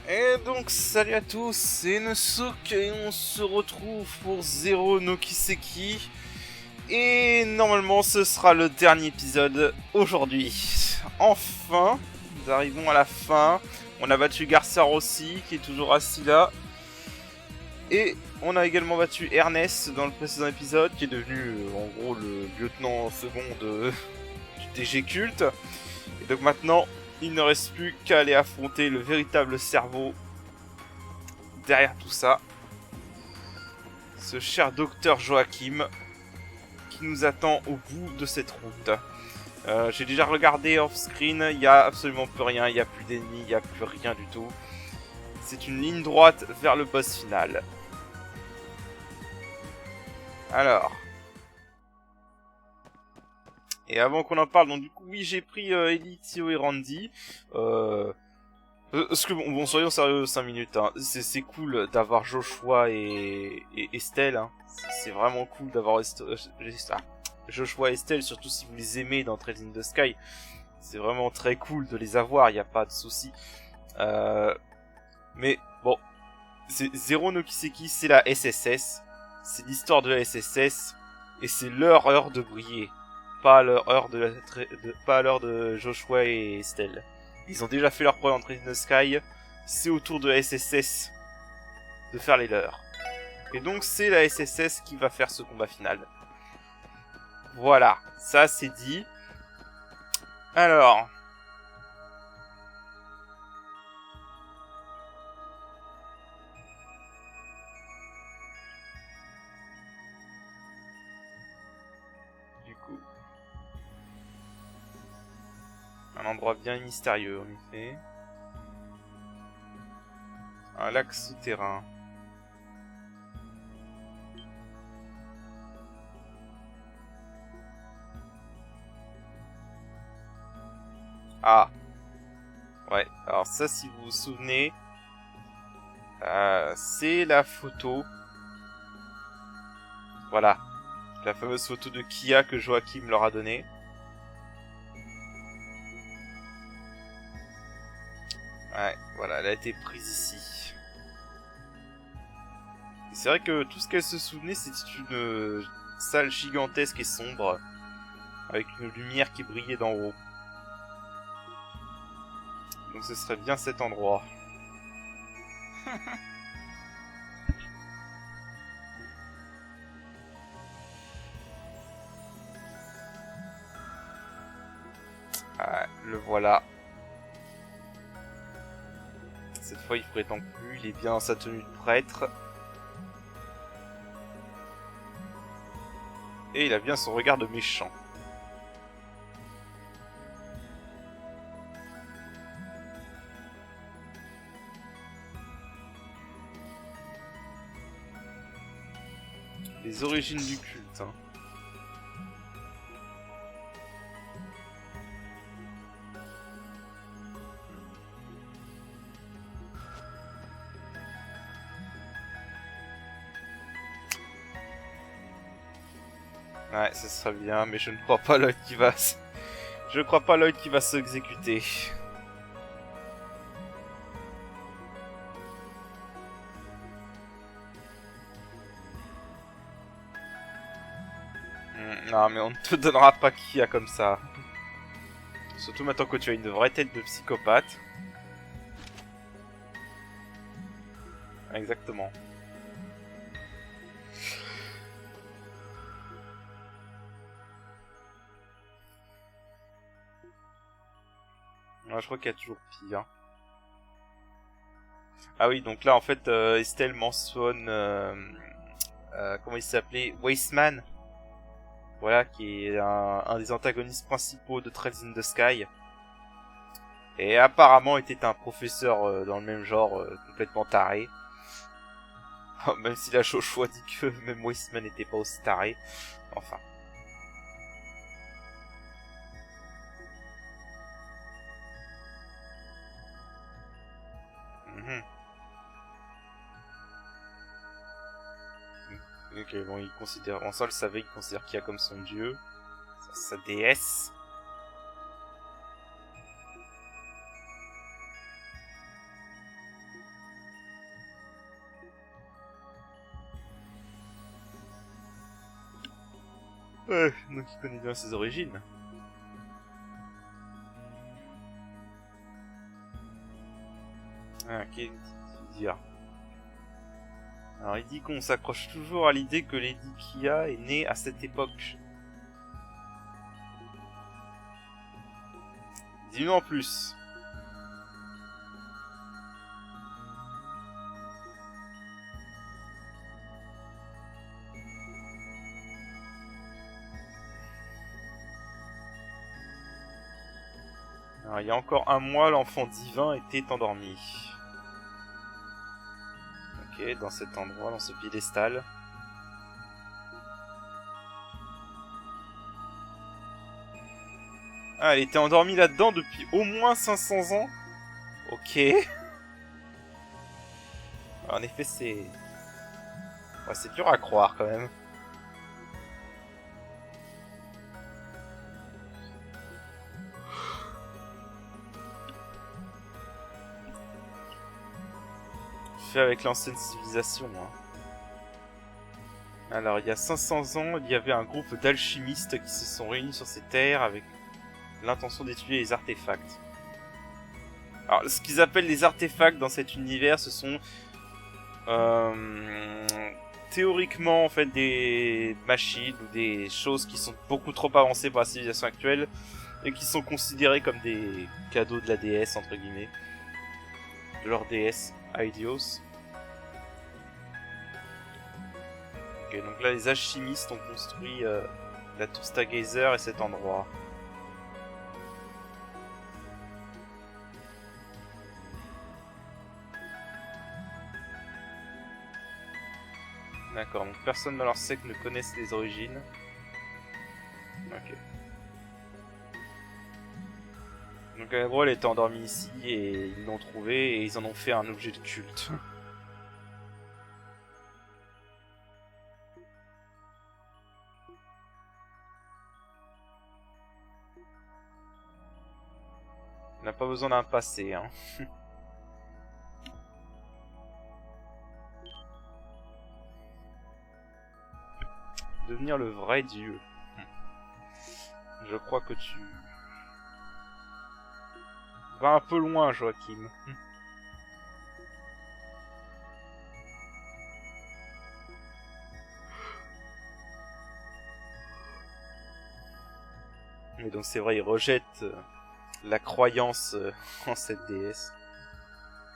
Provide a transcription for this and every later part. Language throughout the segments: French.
Et donc salut à tous, c'est Nesouk et on se retrouve pour Zero no Kiseki. Et normalement ce sera le dernier épisode aujourd'hui. Enfin, nous arrivons à la fin. On a battu Garcia Rossi qui est toujours assis là. Et on a également battu Ernest dans le précédent épisode qui est devenu en gros le lieutenant second du DG Culte. Et donc maintenant il ne reste plus qu'à aller affronter le véritable cerveau derrière tout ça, ce cher docteur Joachim qui nous attend au bout de cette route. J'ai déjà regardé off-screen, il n'y a absolument plus rien, il n'y a plus d'ennemis, il n'y a plus rien du tout. C'est une ligne droite vers le boss final. Alors. Et avant qu'on en parle, donc du coup, oui, j'ai pris Ellie, Tio et Randy. Parce que bon, soyons sérieux 5 minutes, hein. C'est cool d'avoir Joshua et Estelle, hein. C'est vraiment cool d'avoir Joshua et Estelle, surtout si vous les aimez dans Trails in the Sky. C'est vraiment très cool de les avoir, y a pas de souci. Mais bon, c'est Zero no Kiseki, c'est la SSS, c'est l'histoire de la SSS, et c'est leur heure de briller, pas leur heure pas l'heure de Joshua et Estelle. Ils ont déjà fait leur preuve en Trails in the Sky, c'est au tour de la SSS de faire les leurs. Et donc c'est la SSS qui va faire ce combat final. Voilà, ça c'est dit. Alors. Du coup. Un endroit bien mystérieux en effet. Un lac souterrain. Ah. Ouais, alors ça si vous vous souvenez, c'est la photo. Voilà. La fameuse photo de Kia que Joachim leur a donnée. Ouais, voilà, elle a été prise ici. Et c'est vrai que tout ce qu'elle se souvenait, c'était une salle gigantesque et sombre, avec une lumière qui brillait d'en haut. Donc ce serait bien cet endroit. Ah, le voilà. Cette fois, il prétend plus, il est bien dans sa tenue de prêtre. Et il a bien son regard de méchant. Les origines du culte, hein. Ouais, ce serait bien, mais je ne crois pas Lloyd qui va... Je crois pas Lloyd qui va s'exécuter. Non, mais on ne te donnera pas Kia comme ça. Surtout maintenant que tu as une vraie tête de psychopathe. Exactement. Ouais, je crois qu'il y a toujours pire. Ah oui, donc là, en fait, Estelle mentionne... comment il s'appelait, Wasteman. Voilà, qui est un des antagonistes principaux de Trails in the Sky. Et apparemment était un professeur dans le même genre, complètement taré. Même si la Joshua dit que même Wasteman n'était pas aussi taré. Enfin. Mm-hmm. Ok, bon, il considère... En ça, le savait, il considère Kia comme son dieu. Sa déesse. Ouais, donc il connaît bien ses origines. Ah, qu'est-ce qu'il dit? Alors il dit qu'on s'accroche toujours à l'idée que Lady Kia est née à cette époque. Dis-nous en plus. Alors, il y a encore un mois, l'enfant divin était endormi. Ok, dans cet endroit, dans ce piédestal. Ah, elle était endormie là-dedans depuis au moins 500 ans. Ok. En effet, c'est... Ouais, c'est dur à croire, quand même. Fait avec l'ancienne civilisation, hein. Alors, il y a 500 ans, il y avait un groupe d'alchimistes qui se sont réunis sur ces terres avec l'intention d'étudier les artefacts. Alors, ce qu'ils appellent les artefacts dans cet univers, ce sont théoriquement en fait des machines ou des choses qui sont beaucoup trop avancées pour la civilisation actuelle et qui sont considérées comme des cadeaux de la déesse entre guillemets, de leur déesse Aidios. Ok, donc là les alchimistes ont construit la tour Stargazer et cet endroit. D'accord, donc personne dans leur secte ne connaisse les origines. Ok. Donc en gros elle était endormie ici et ils l'ont trouvée et ils en ont fait un objet de culte. On n'a pas besoin d'un passé, hein. Devenir le vrai dieu. Je crois que tu vas un peu loin, Joachim. Mais donc c'est vrai, ils rejettent la croyance en cette déesse.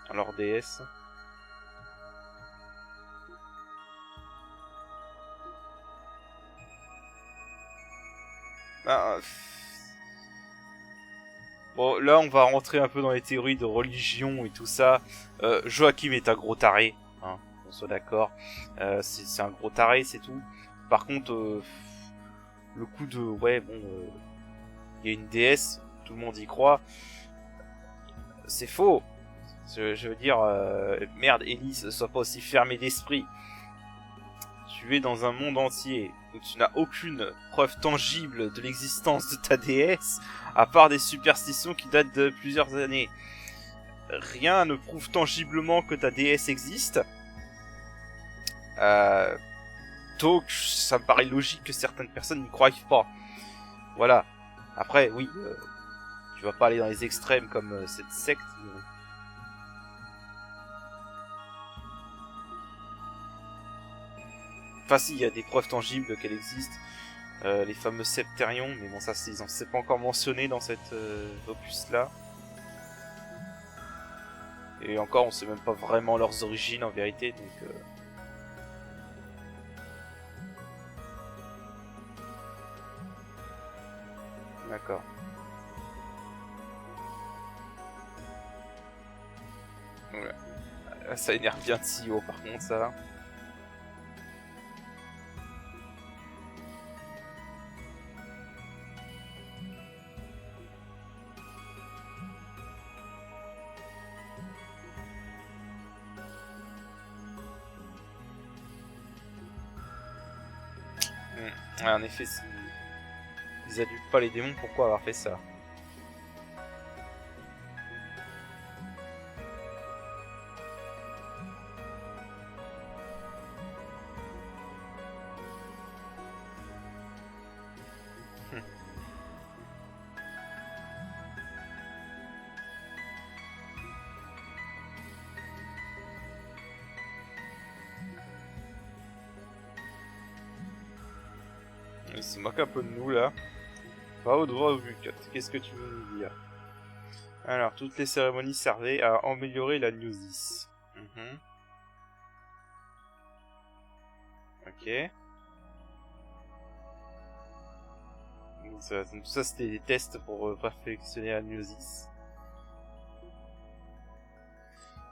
En leur déesse. Ah, bon, là on va rentrer un peu dans les théories de religion et tout ça. Joachim est un gros taré, hein, on soit d'accord. C'est un gros taré, c'est tout. Par contre, le coup de... Ouais, bon... il y a une déesse, tout le monde y croit. C'est faux. Je veux dire, merde, Elise, sois pas aussi fermé d'esprit. Tu es dans un monde entier où tu n'as aucune preuve tangible de l'existence de ta déesse, à part des superstitions qui datent de plusieurs années. Rien ne prouve tangiblement que ta déesse existe. Euh, donc, ça me paraît logique que certaines personnes n'y croient pas. Voilà. Après, oui, tu vas pas aller dans les extrêmes comme cette secte. Enfin si, il y a des preuves tangibles qu'elle existe. Les fameux septérions, mais bon ça c'est pas encore mentionné dans cette opus là. Et encore on sait même pas vraiment leurs origines en vérité, donc... D'accord. Ouais. Ça énerve bien Tio par contre ça. Ouais, en effet, si ils adultent pas les démons, pourquoi avoir fait ça? Il se moque un peu de nous là. Va au droit au but. Qu'est-ce que tu veux nous dire? Alors, toutes les cérémonies servaient à améliorer la gnosis. Ok. Donc ça c'était des tests pour perfectionner la gnosis.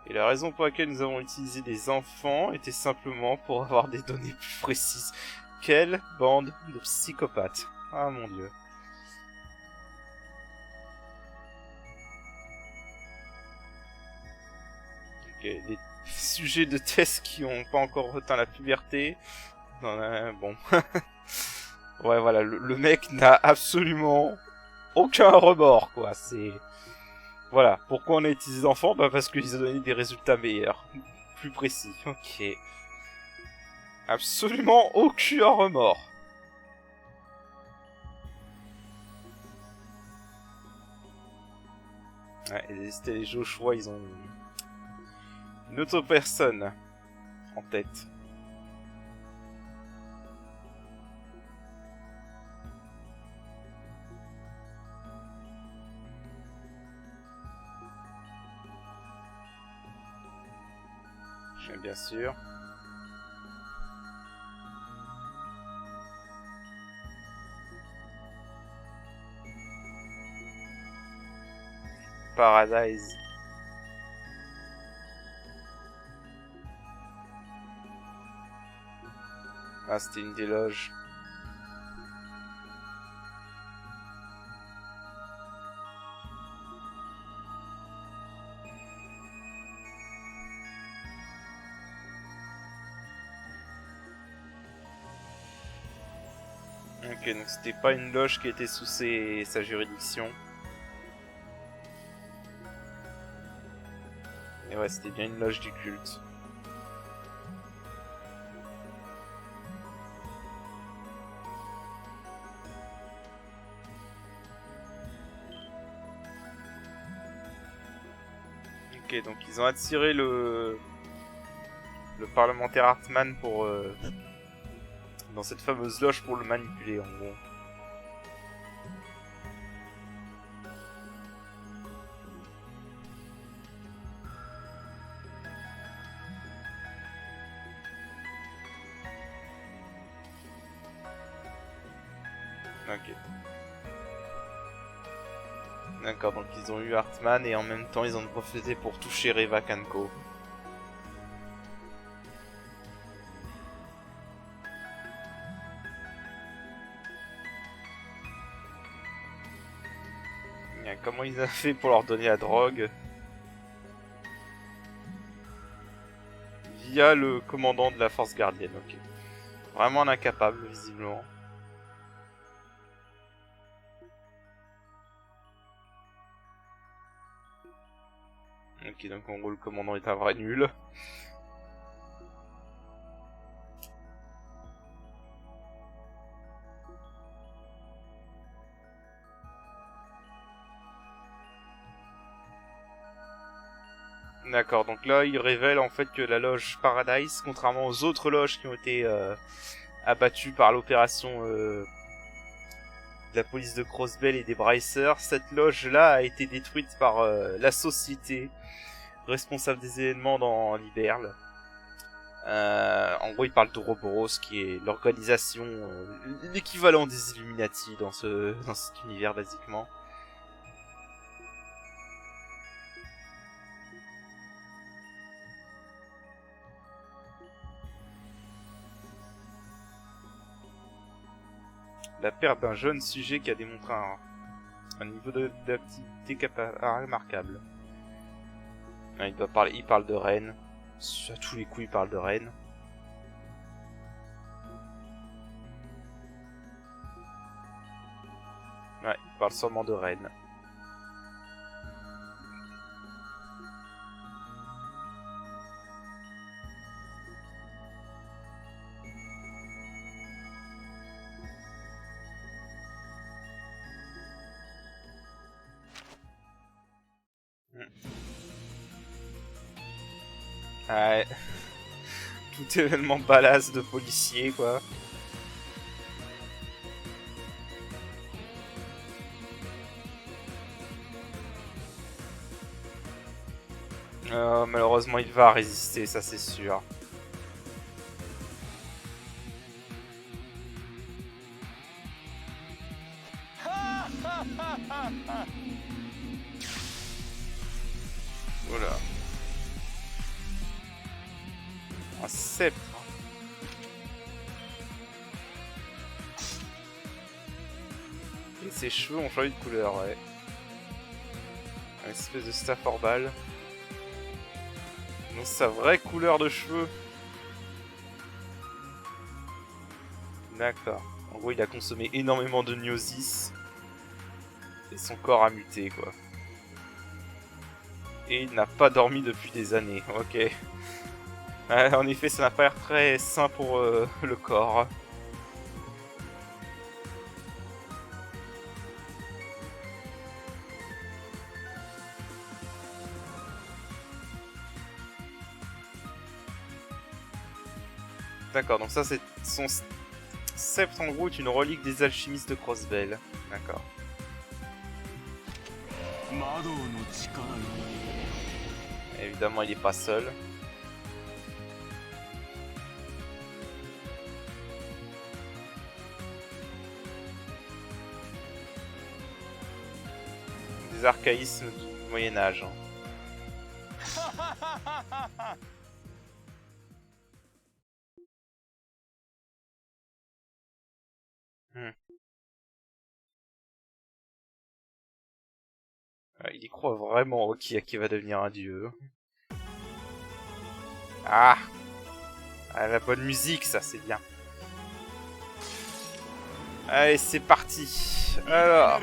Et la raison pour laquelle nous avons utilisé des enfants était simplement pour avoir des données plus précises. Quelle bande de psychopathes! Ah mon dieu. Ok, des sujets de tests qui n'ont pas encore atteint la puberté. Bon. Ouais, voilà, le mec n'a absolument aucun remords, quoi. C'est... Voilà, pourquoi on a utilisé des enfants? Bah parce qu'ils ont donné des résultats meilleurs. Plus précis, ok. Absolument aucun remords. Ouais, c'était les Joshua, ils ont une autre personne en tête. Bien sûr. Paradise. Ah, c'était une des loges. Ok, donc c'était pas une loge qui était sous sa juridiction. Et ouais, c'était bien une loge du culte. Ok, donc ils ont attiré le parlementaire Hartman pour dans cette fameuse loge pour le manipuler en gros. Ok. D'accord, donc ils ont eu Hartman et en même temps ils ont profité pour toucher Reva Kanko. Comment ils ont fait pour leur donner la drogue? Via le commandant de la force gardienne, ok. Vraiment un incapable, visiblement. Ok, donc en gros le commandant est un vrai nul. D'accord, donc là il révèle en fait que la loge Paradise, contrairement aux autres loges qui ont été abattues par l'opération de la police de Crossbell et des Bracers, cette loge là a été détruite par la société responsable des événements dans l'Iberle. En gros il parle d'Ouroboros qui est l'organisation, l'équivalent des Illuminati dans cet univers basiquement. La perte d'un jeune sujet qui a démontré un niveau d'activité remarquable. Il parle de Rennes. À tous les coups, il parle de Rennes. Ouais, il parle seulement de Rennes. Ouais. Tout événement balasse de policiers, quoi. Malheureusement, il va résister, ça c'est sûr. Voilà. Un sceptre. Et ses cheveux ont changé de couleur, ouais. Une espèce de staff orbal. Donc sa vraie couleur de cheveux. D'accord. En gros, il a consommé énormément de gnosis. Et son corps a muté, quoi. Et il n'a pas dormi depuis des années, ok. En effet, ça n'a pas l'air très sain pour le corps. D'accord, donc ça c'est son sceptre en gros est une relique des alchimistes de Crossbell. D'accord. Évidemment, il est pas seul. Des archaïsmes du Moyen-Âge. Il y croit vraiment, ok, qui va devenir un dieu. Ah, la bonne musique, ça c'est bien. Allez, c'est parti. Alors,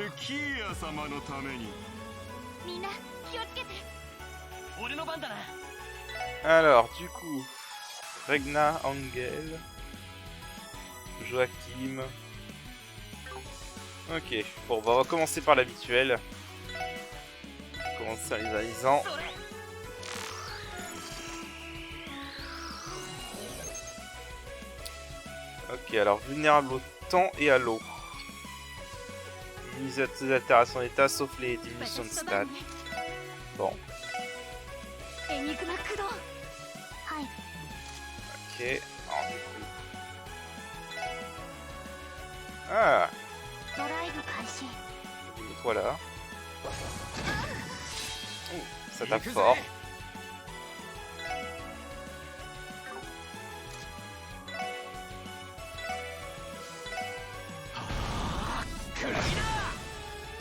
du coup, Regna, Angel, Joachim. Ok, bon, on va recommencer par l'habituel. Commencer en les alisant. Ok, alors vulnérable au temps et à l'eau. Mise à toutes les altérations d'état sauf les diminutions de stats. Bon. Ok, alors du coup. Ah! Toi là. Oh, ça tape fort.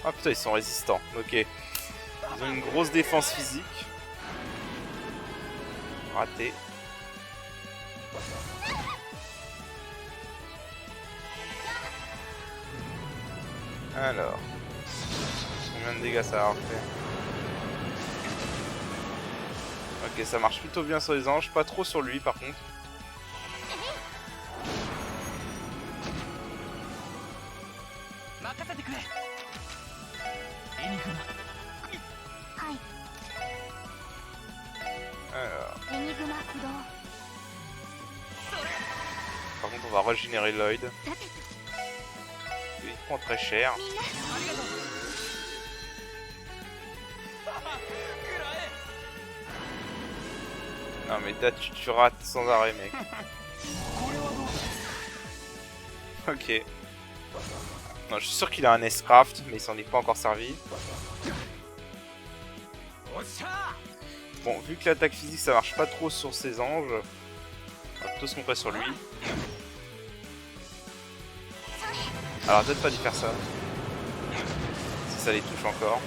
Ah putain, ils sont résistants, ok. Ils ont une grosse défense physique. Raté. Alors. Combien de dégâts ça va avoir fait? Ok, ça marche plutôt bien sur les anges, pas trop sur lui par contre. Alors. Par contre, on va régénérer Lloyd. Il prend très cher. Non mais là tu rates sans arrêt mec. Ok. Non, je suis sûr qu'il a un S-Craft, mais il s'en est pas encore servi. Bon, vu que l'attaque physique ça marche pas trop sur ses anges, on va plutôt se concentrer sur lui. Alors peut-être pas d'y faire ça. Si ça les touche encore.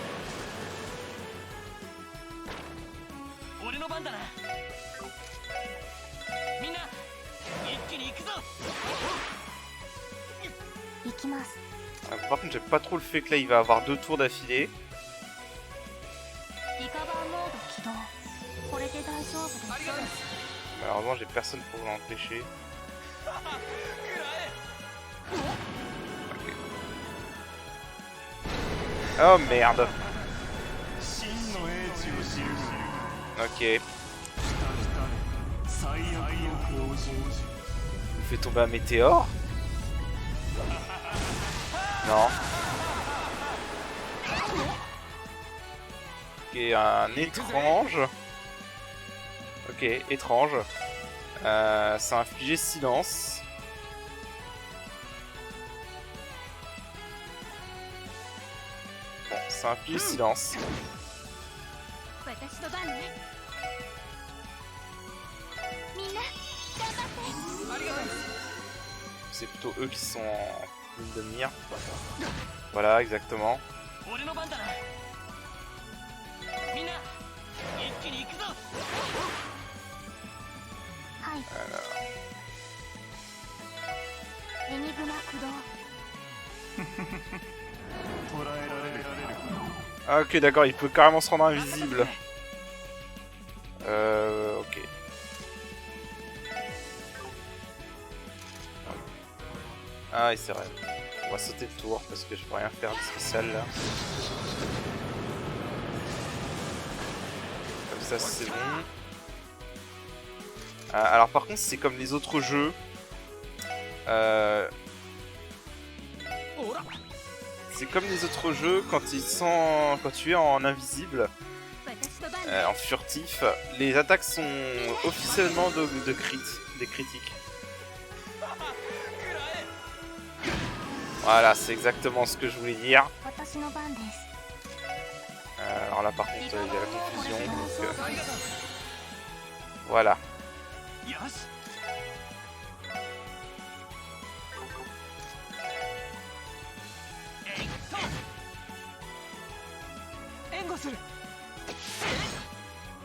Par contre j'aime pas trop le fait que là il va avoir 2 tours d'affilée. Malheureusement j'ai personne pour l'empêcher. Okay. Oh merde. Ok. Il fait tomber un météore. Non. Ok, un étrange. Ok, étrange. Ça a infligé silence. Bon, ça a infligé silence. C'est plutôt eux qui sont en ligne de mire. Voilà, exactement. Ah ok, d'accord, il peut carrément se rendre invisible. Ok. Ah oui, c'est vrai. On va sauter le tour parce que je peux rien faire de spécial là. Comme ça, c'est bon. Alors par contre, c'est comme les autres jeux. C'est comme les autres jeux, quand tu es en invisible, en furtif, les attaques sont officiellement des critiques. Voilà, c'est exactement ce que je voulais dire. Alors là par contre, il y a la confusion, donc voilà.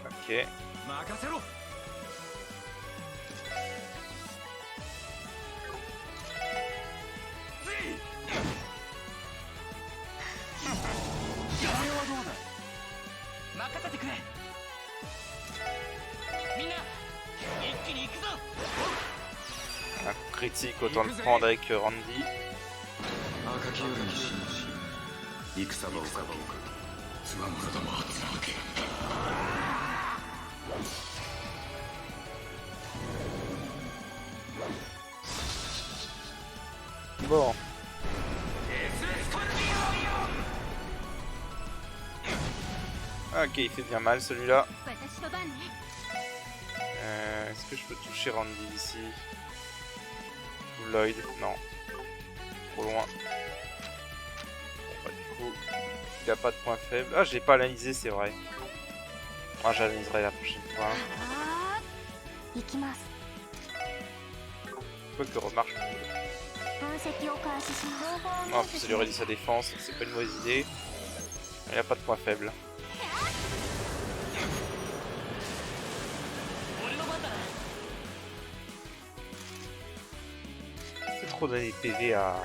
Ok. Un critique, autant le prendre avec Randy. Bon. Ok, il fait bien mal celui-là. Est-ce que je peux toucher Randy ici? Ou Lloyd? Non. Trop loin. Bon, bah, du coup, il a pas de point faible. Ah, je l'ai pas analysé, c'est vrai. Moi, j'analyserai la prochaine fois. Quoi que remarque. Non, en plus, ça lui réduit sa défense, c'est pas une mauvaise idée. Il a pas de point faible. C'est trop donner des PV à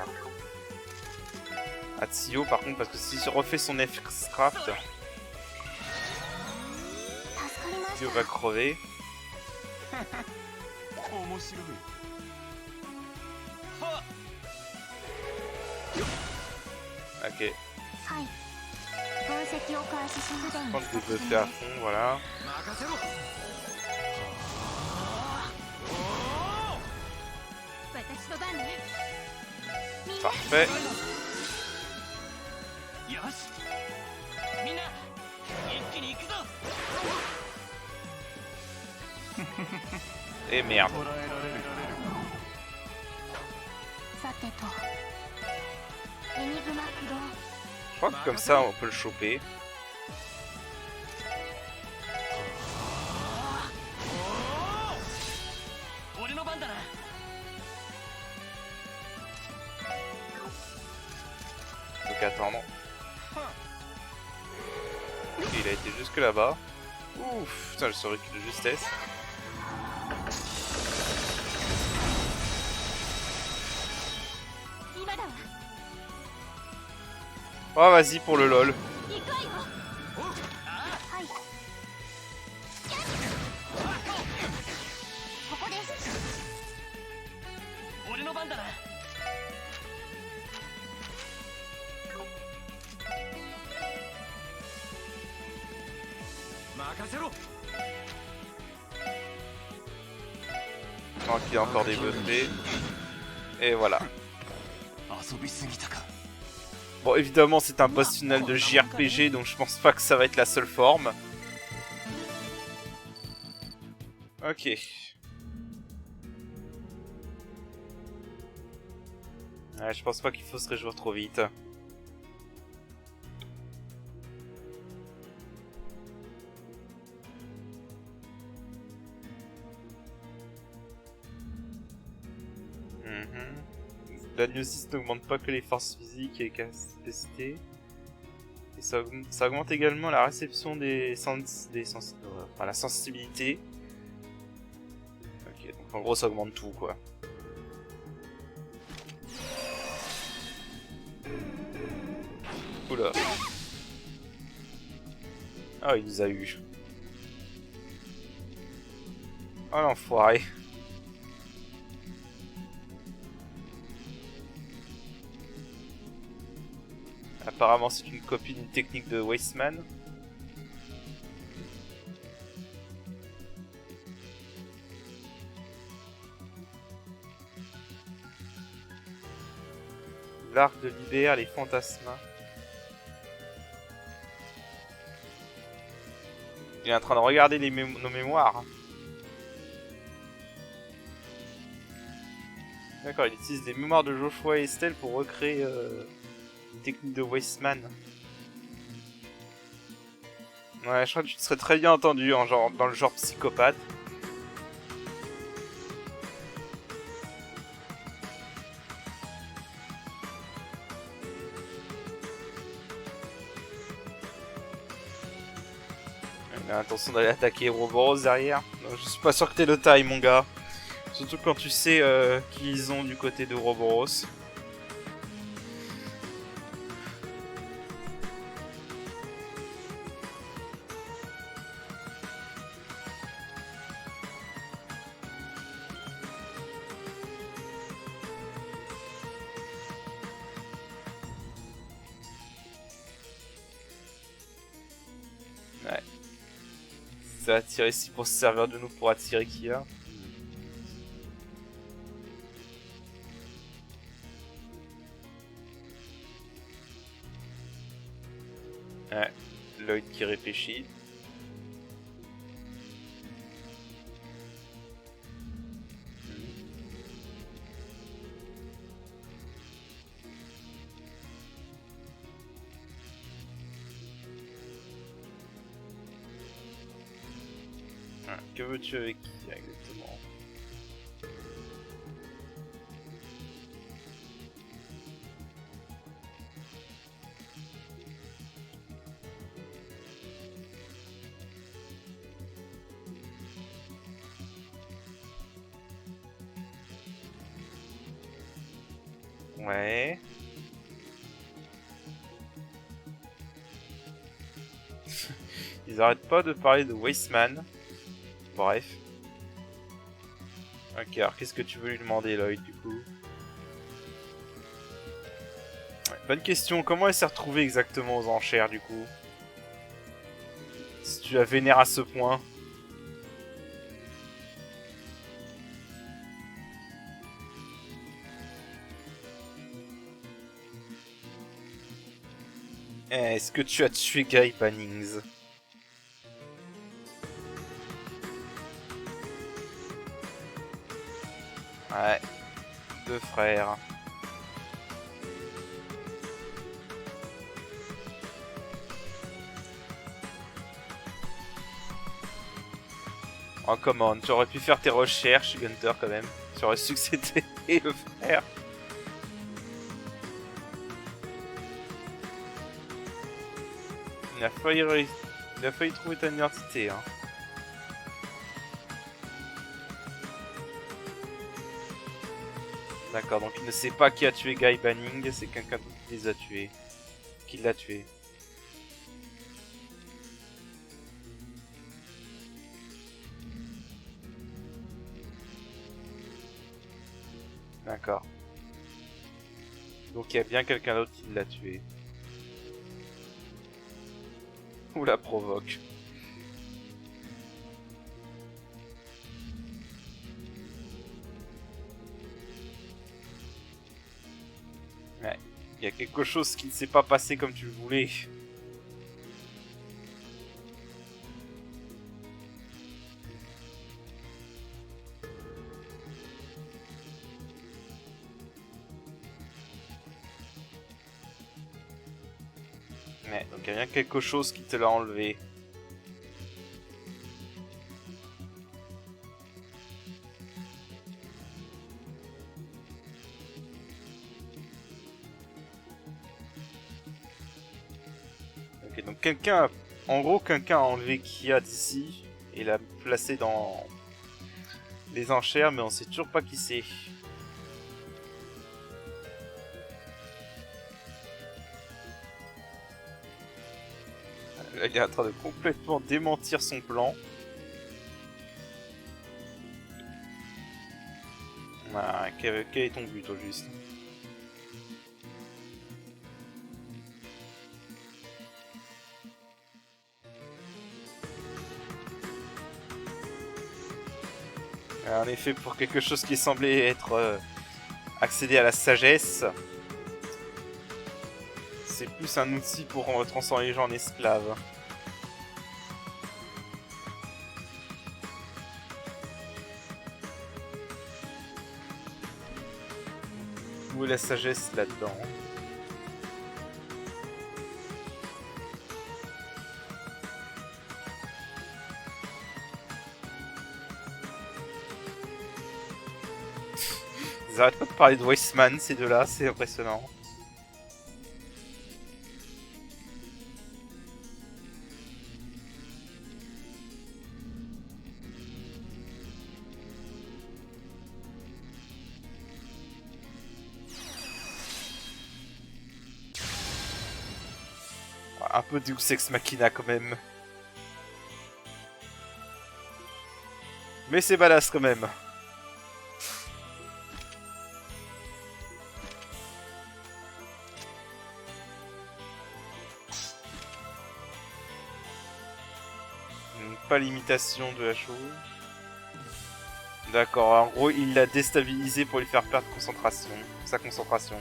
Tsuyo par contre, parce que s'il se refait son F-Craft, Tsuyo va crever. Ok. Je pense que je le fais à fond, voilà. Parfait. Et merde. Je crois que comme ça on peut le choper. Donc attendre. Ok, il a été jusque là-bas. Ouf, putain, ce recul de justesse. Oh, vas-y pour le lol. Donc il y a encore des buffets. Et voilà. Bon, évidemment, c'est un boss final de JRPG, donc je pense pas que ça va être la seule forme. Ok. Ouais, je pense pas qu'il faut se réjouir trop vite. La gnosis n'augmente pas que les forces physiques et les capacités. Et ça augmente également la réception enfin, la sensibilité. Ok, donc en gros ça augmente tout quoi. Oula. Ah, il nous a eu. Oh l'enfoiré. Apparemment c'est une copie d'une technique de Wasteman. L'arc de libère les fantasmas. Il est en train de regarder nos mémoires. D'accord, il utilise les mémoires de Joshua et Estelle pour recréer une technique de Wasteman. Ouais, je crois que tu te serais très bien entendu dans le genre psychopathe. Il a l'intention d'aller attaquer Ouroboros derrière. Non, je suis pas sûr que t'aies le taille, mon gars. Surtout quand tu sais qui ils ont du côté de Ouroboros. Ouais. Ça va tirer ici pour se servir de nous pour attirer Kia. Ouais. Lloyd qui réfléchit. Que veux-tu avec qui exactement? Ouais. Ils arrêtent pas de parler de Wasteman. Bref. Ok, alors qu'est-ce que tu veux lui demander, Lloyd, du coup? Ouais, bonne question, comment elle s'est retrouvée exactement aux enchères, du coup? Si tu la vénères à ce point. Est-ce que tu as tué Guy Bannings? Ouais. Deux frères. Oh, comment, tu aurais pu faire tes recherches, Gunter, quand même. Tu aurais su que c'était le frère. Il a failli trouver ta identité, hein. D'accord, donc il ne sait pas qui a tué Guy Banning, c'est quelqu'un d'autre qui les a tués. Qui l'a tué. D'accord. Donc il y a bien quelqu'un d'autre qui l'a tué. Ou la provoque. Ouais. Il y a quelque chose qui ne s'est pas passé comme tu le voulais. Ouais, donc il y a bien quelque chose qui te l'a enlevé. Ok, donc quelqu'un, en gros, quelqu'un a enlevé Kia d'ici et l'a placé dans les enchères, mais on sait toujours pas qui c'est. Là, il est en train de complètement démentir son plan. Ah, quel est ton but au juste? En effet, pour quelque chose qui semblait être accéder à la sagesse, c'est plus un outil pour transformer les gens en esclaves. Où est la sagesse là-dedans? Ils arrêtent pas de parler de Weissman, ces deux-là, c'est impressionnant. Un peu Deus Ex Machina quand même. Mais c'est badass quand même. Pas l'imitation de la chose. D'accord, en gros il l'a déstabilisé pour lui faire perdre concentration. Sa concentration.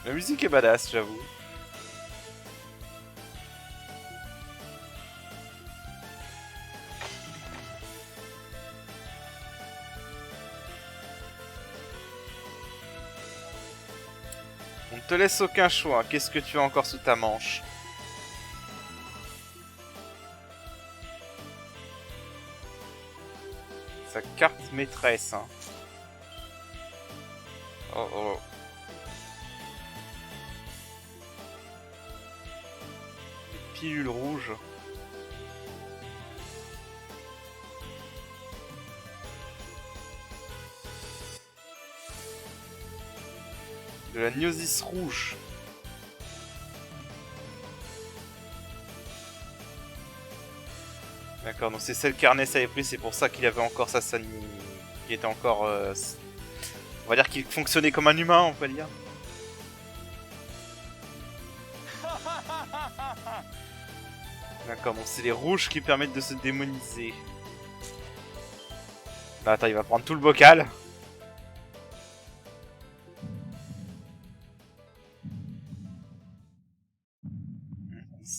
La musique est badass, j'avoue. On ne te laisse aucun choix. Qu'est-ce que tu as encore sous ta manche? Sa carte maîtresse. Hein. Oh oh. Des pilules rouges. De la gnosis rouge. D'accord, donc c'est celle qu'Ernest avait pris, c'est pour ça qu'il avait encore sa scène. Qui était encore. On va dire qu'il fonctionnait comme un humain, on peut dire. D'accord, donc c'est les rouges qui permettent de se démoniser. Bah, attends, il va prendre tout le bocal.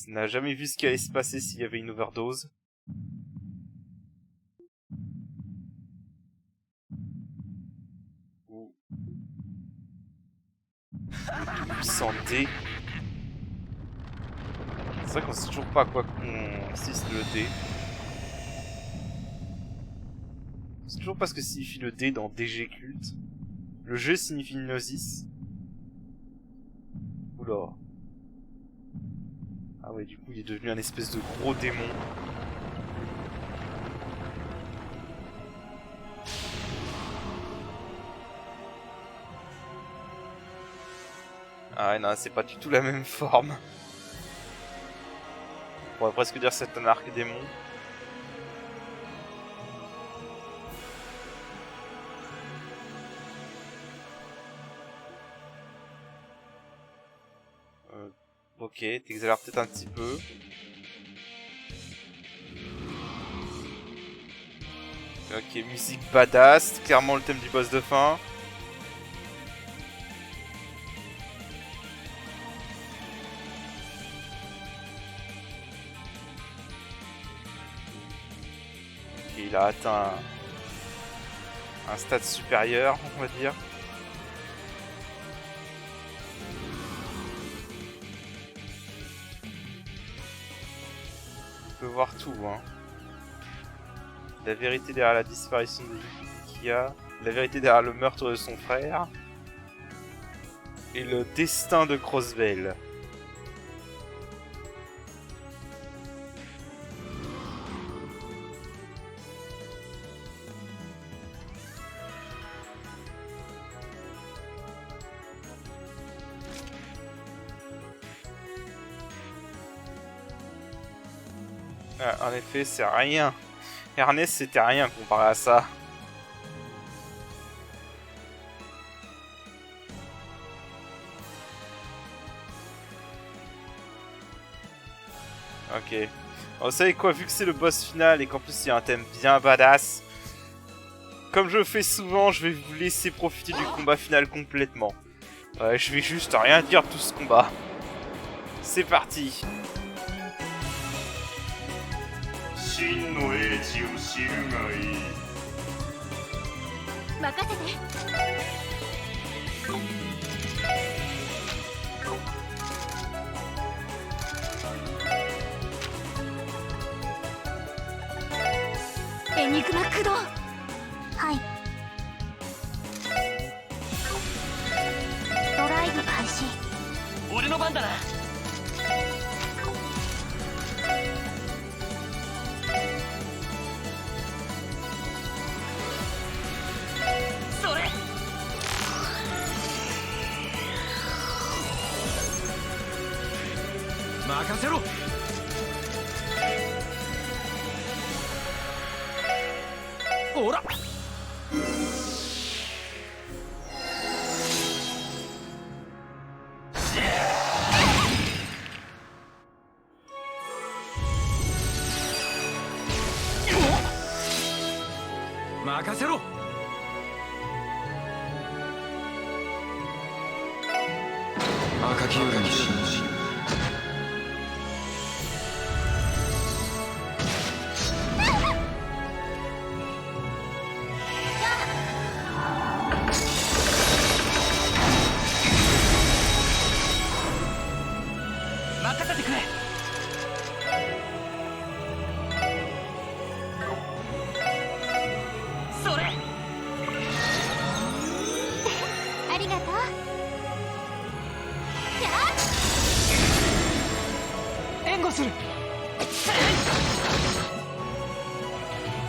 Il n'a jamais vu ce qui allait se passer s'il y avait une overdose. Ou... le tout puissant dé. C'est vrai qu'on sait toujours pas à quoi consiste le dé. On sait toujours pas ce que signifie le dé dans DG Culte. Le jeu signifie gnosis. Oula. Ah ouais, du coup, il est devenu un espèce de gros démon. Ah ouais, non, c'est pas du tout la même forme. On pourrait presque dire que c'est un arc démon. Ok, t'exagères peut-être un petit peu. Ok, musique badass, clairement le thème du boss de fin. il a atteint un stade supérieur, on va dire. On peut voir tout, hein. La vérité derrière la disparition de Yukiya, la vérité derrière le meurtre de son frère, et le destin de Crossbell. En effet, c'est rien. Ernest, c'était rien comparé à ça. Ok. Alors, vous savez quoi, vu que c'est le boss final et qu'en plus il y a un thème bien badass, comme je fais souvent, je vais vous laisser profiter du combat final complètement. Je vais juste rien dire de tout ce combat. C'est parti. 真の英知を知るがいい。任せて。エニグマ駆動。はい。ドライブ開始。俺の番だな。任せろ。おら。任せろ。赤き浦に信じ。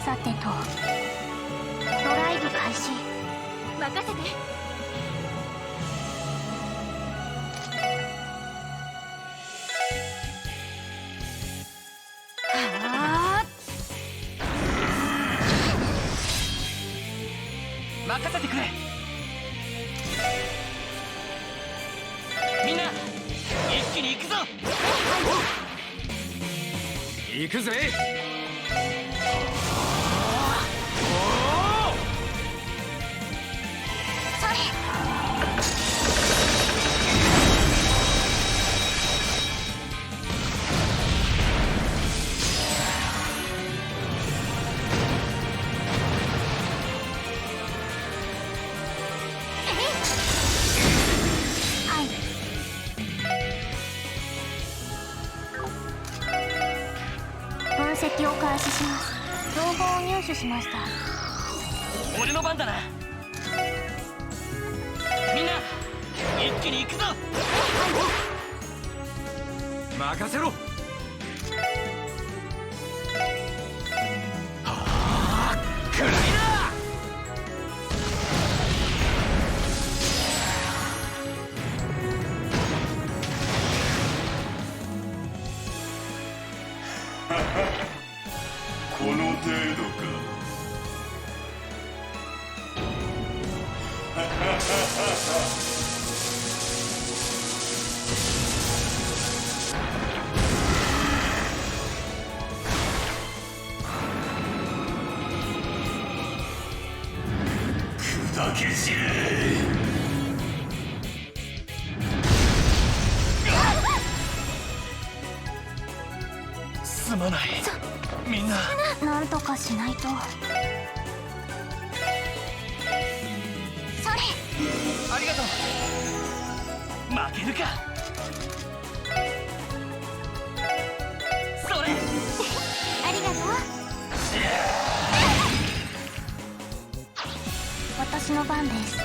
さてと、ドライブ開始。任せて。はあ。任せてくれ。みんな、一気に行くぞ。行くぜ。分析を開始します。情報を入手しました。俺の番だな。みんな一気に行くぞ。任せろ。はあ、くらいだ。この程度か。砕け散れ。すまない。みんななんとかしないと。それありがとう。負けるか。それありがとう。私の番です。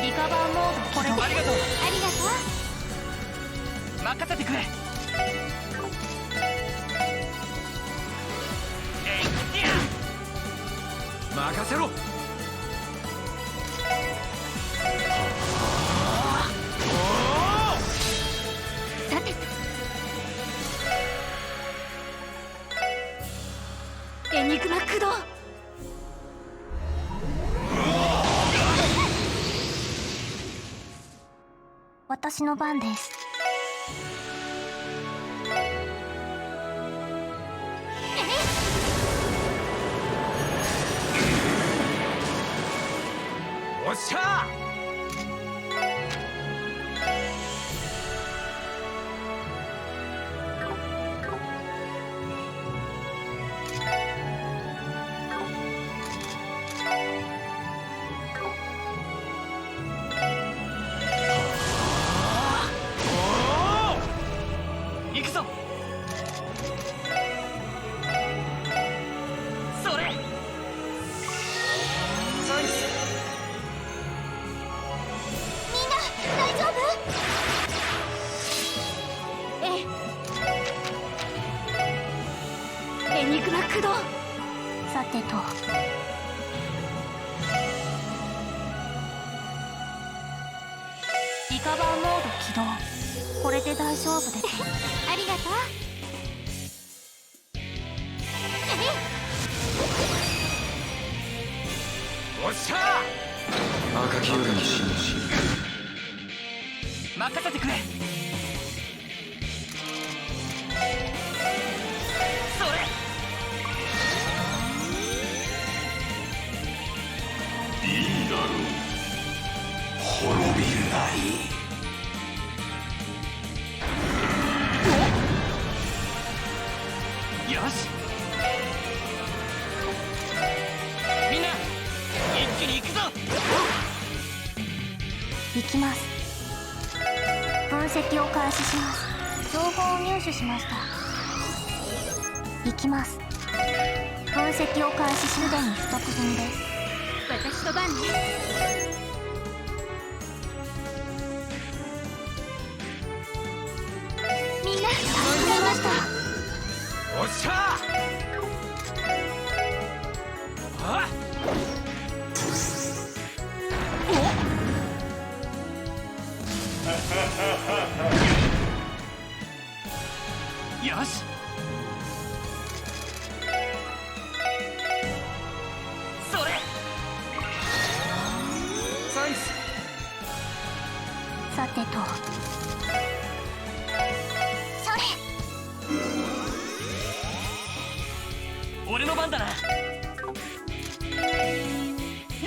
リカバーモードこれで。ありがとう。ありがとう。任せてくれ。えいや任せろ。さてエニグマ駆動。私の番です。おっしゃ行くぞ。それサイス。みんな大丈夫？エニグマ駆動。さてとリカバーモード起動。これで大丈夫です。ありがとう。おっしゃ赤き夜に死ぬ任せてくれ。それいいだろう滅びるがいい。よしみんな一気に行くぞ。行きます。分析を開始します。情報を入手しました。行きます。分析を開始し、すでに取得済みです。私の番ね。みんな助かりました。おっしゃあおよしそれサイス。さてとそれ俺の番だな。や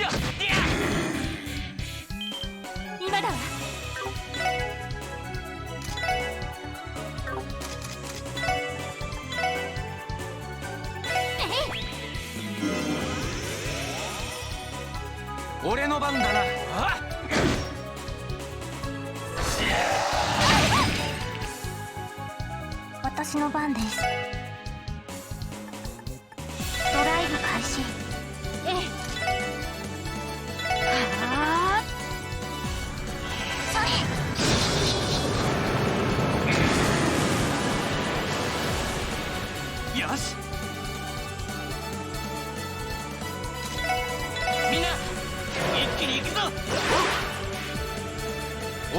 っ今だわ。俺の番だな。あ私の番です。ドライブ開始。はあそれよしみんな一気に行くぞ。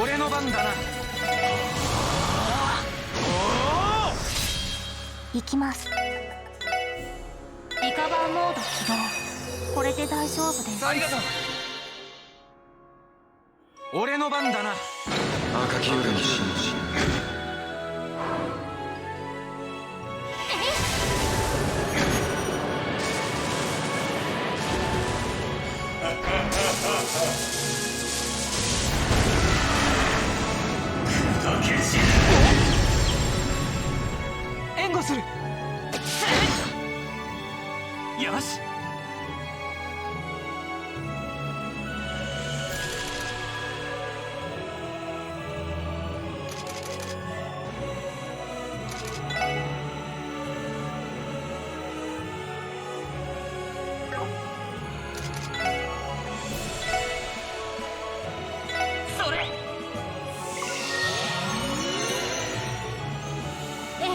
俺の番だな。行きます。リカバーモード起動。これで大丈夫です。ありがとう。俺の番だな。赤き夜に死ぬ援護する。よし。それ。ええ。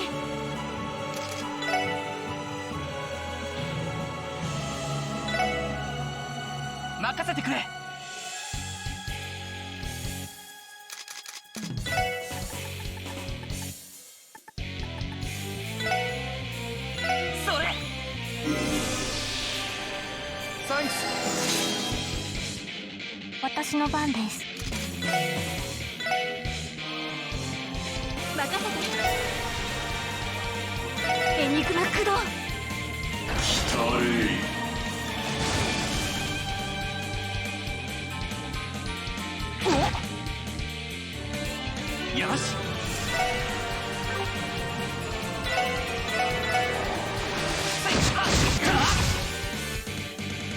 任せてくれ。それ。サンクス。私の番です。任せて。エニグマ駆動。北へおよし。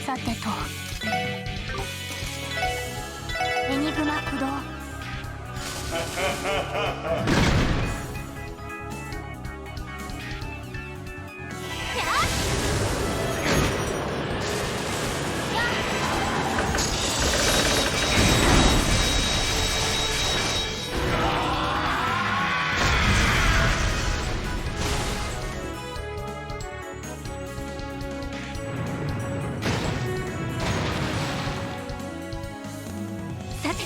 さてと、エニグマ駆動。さて、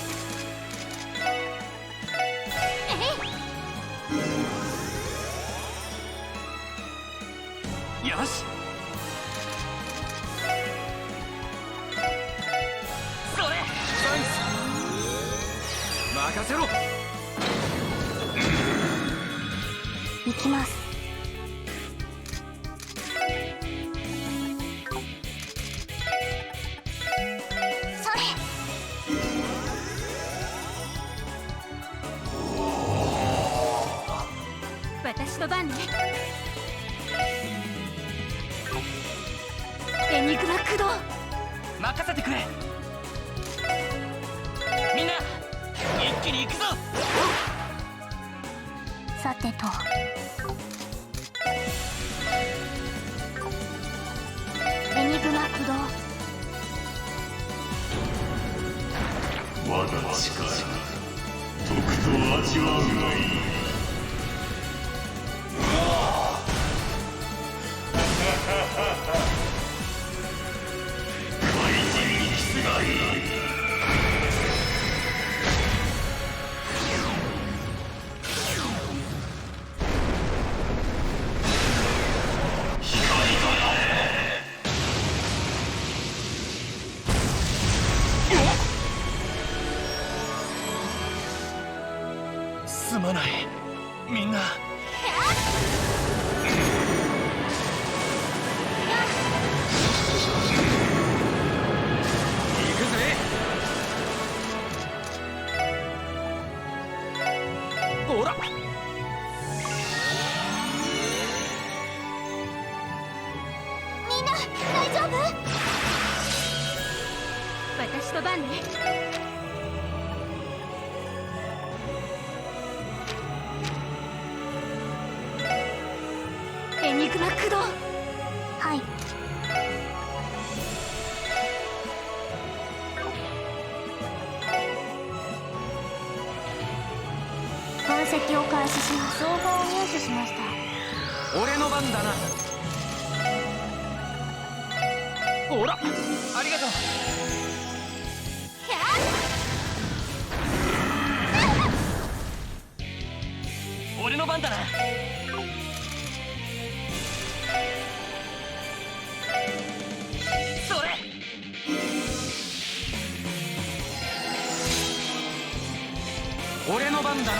よし。それ。サンクス。任せろ。行きます。それ。私の番ね。エニグマ駆動。任せてくれ。みんな一気に行くぞ。さてと、エニグマ駆動。我が力とくと味わうがいい。怪人にキスがいい。すまない、みんな。行くぜ。ほら。みんな大丈夫？私の番ね。エニグマ駆動。はい。分析を開始します。情報を入手しました。俺の番だな。ほら、ありがとう。俺の番だな。それ。俺の番だな。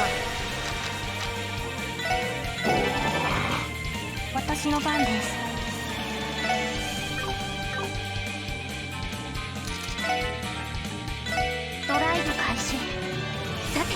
私の番です。ドライブ開始。さて。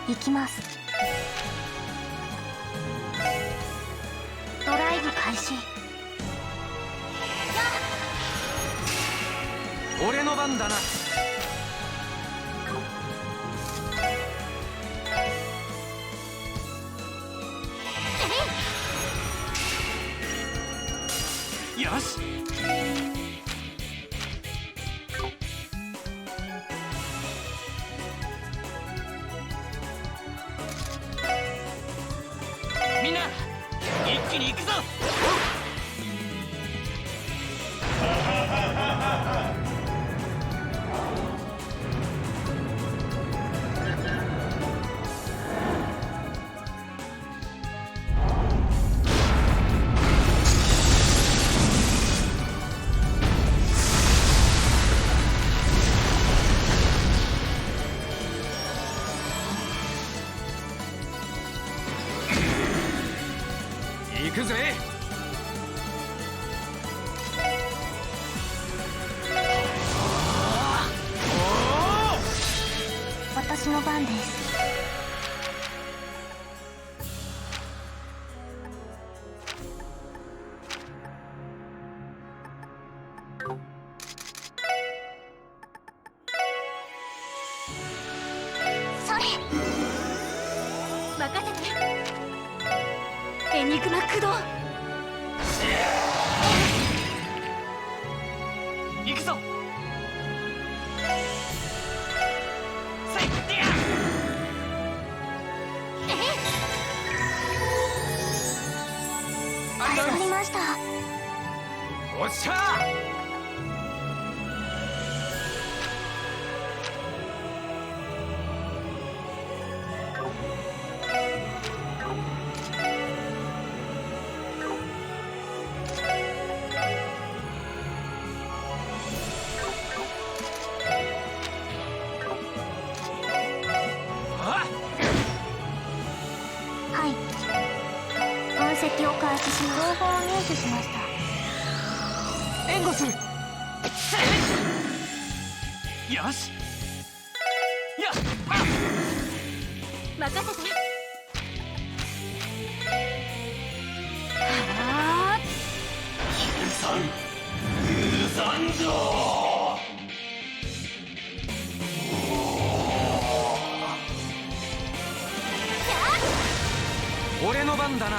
行きます。ドライブ開始。俺の番だな。よし。みんな一気に行くぞ。行くぜ。私の番です。それ任せて。エニグマ駆動。行くぞ。さいってや。助かりました。おっしゃー。はい。分析を開始し、情報を入手しました。援護する。よし。やっ。任せて。許さんぞ。俺の番だな。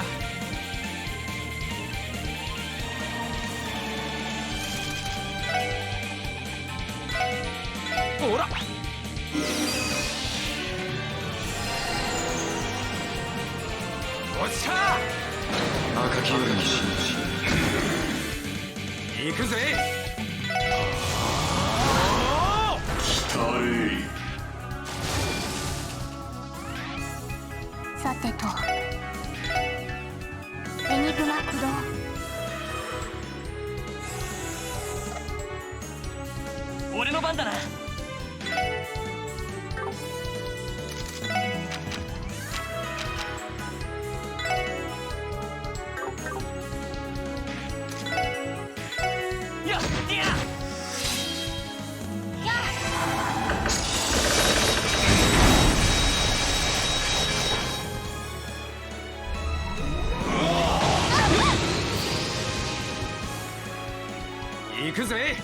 ほら。おっしゃー。赤きよりに信行くぜ。じ期待。さてと、エニグマ駆動。俺の番だな。やっや。行くぜ。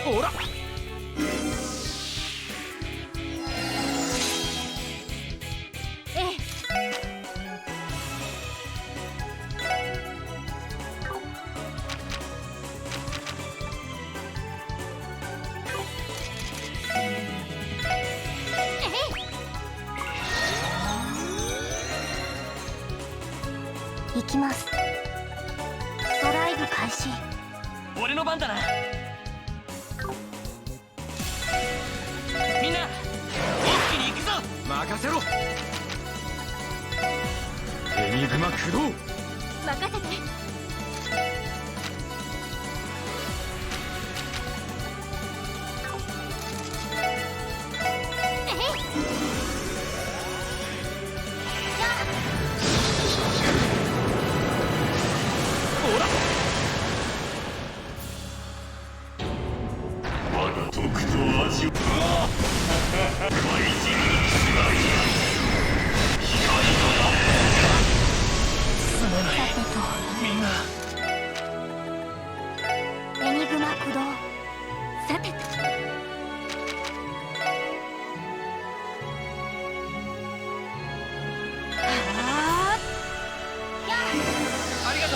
ほら。ええ。行きます。ドライブ開始。俺の番だな。みんな一気に行くぞ。任せろ。エニグマ駆動。任せて。みんなエニグマ駆動。さてとありがと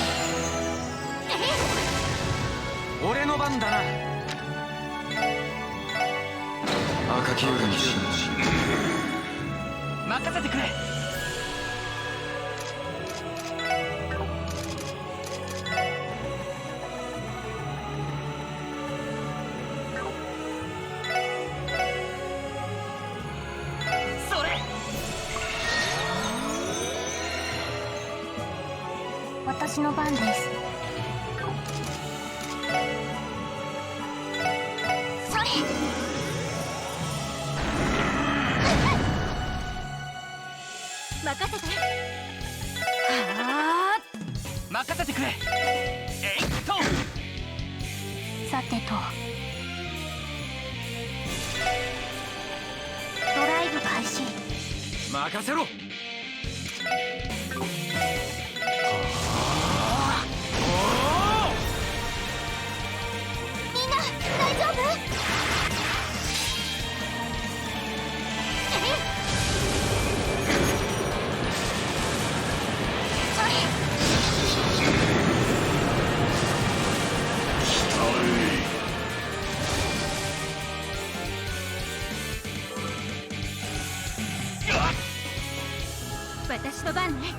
う。俺の番だな。赤き浦に信じ任せてくれ。それ。私の番です。それ。任せて。任せてくれ。えいっと。さてとドライブ開始。任せろ。みんな大丈夫？それ。私の番ね。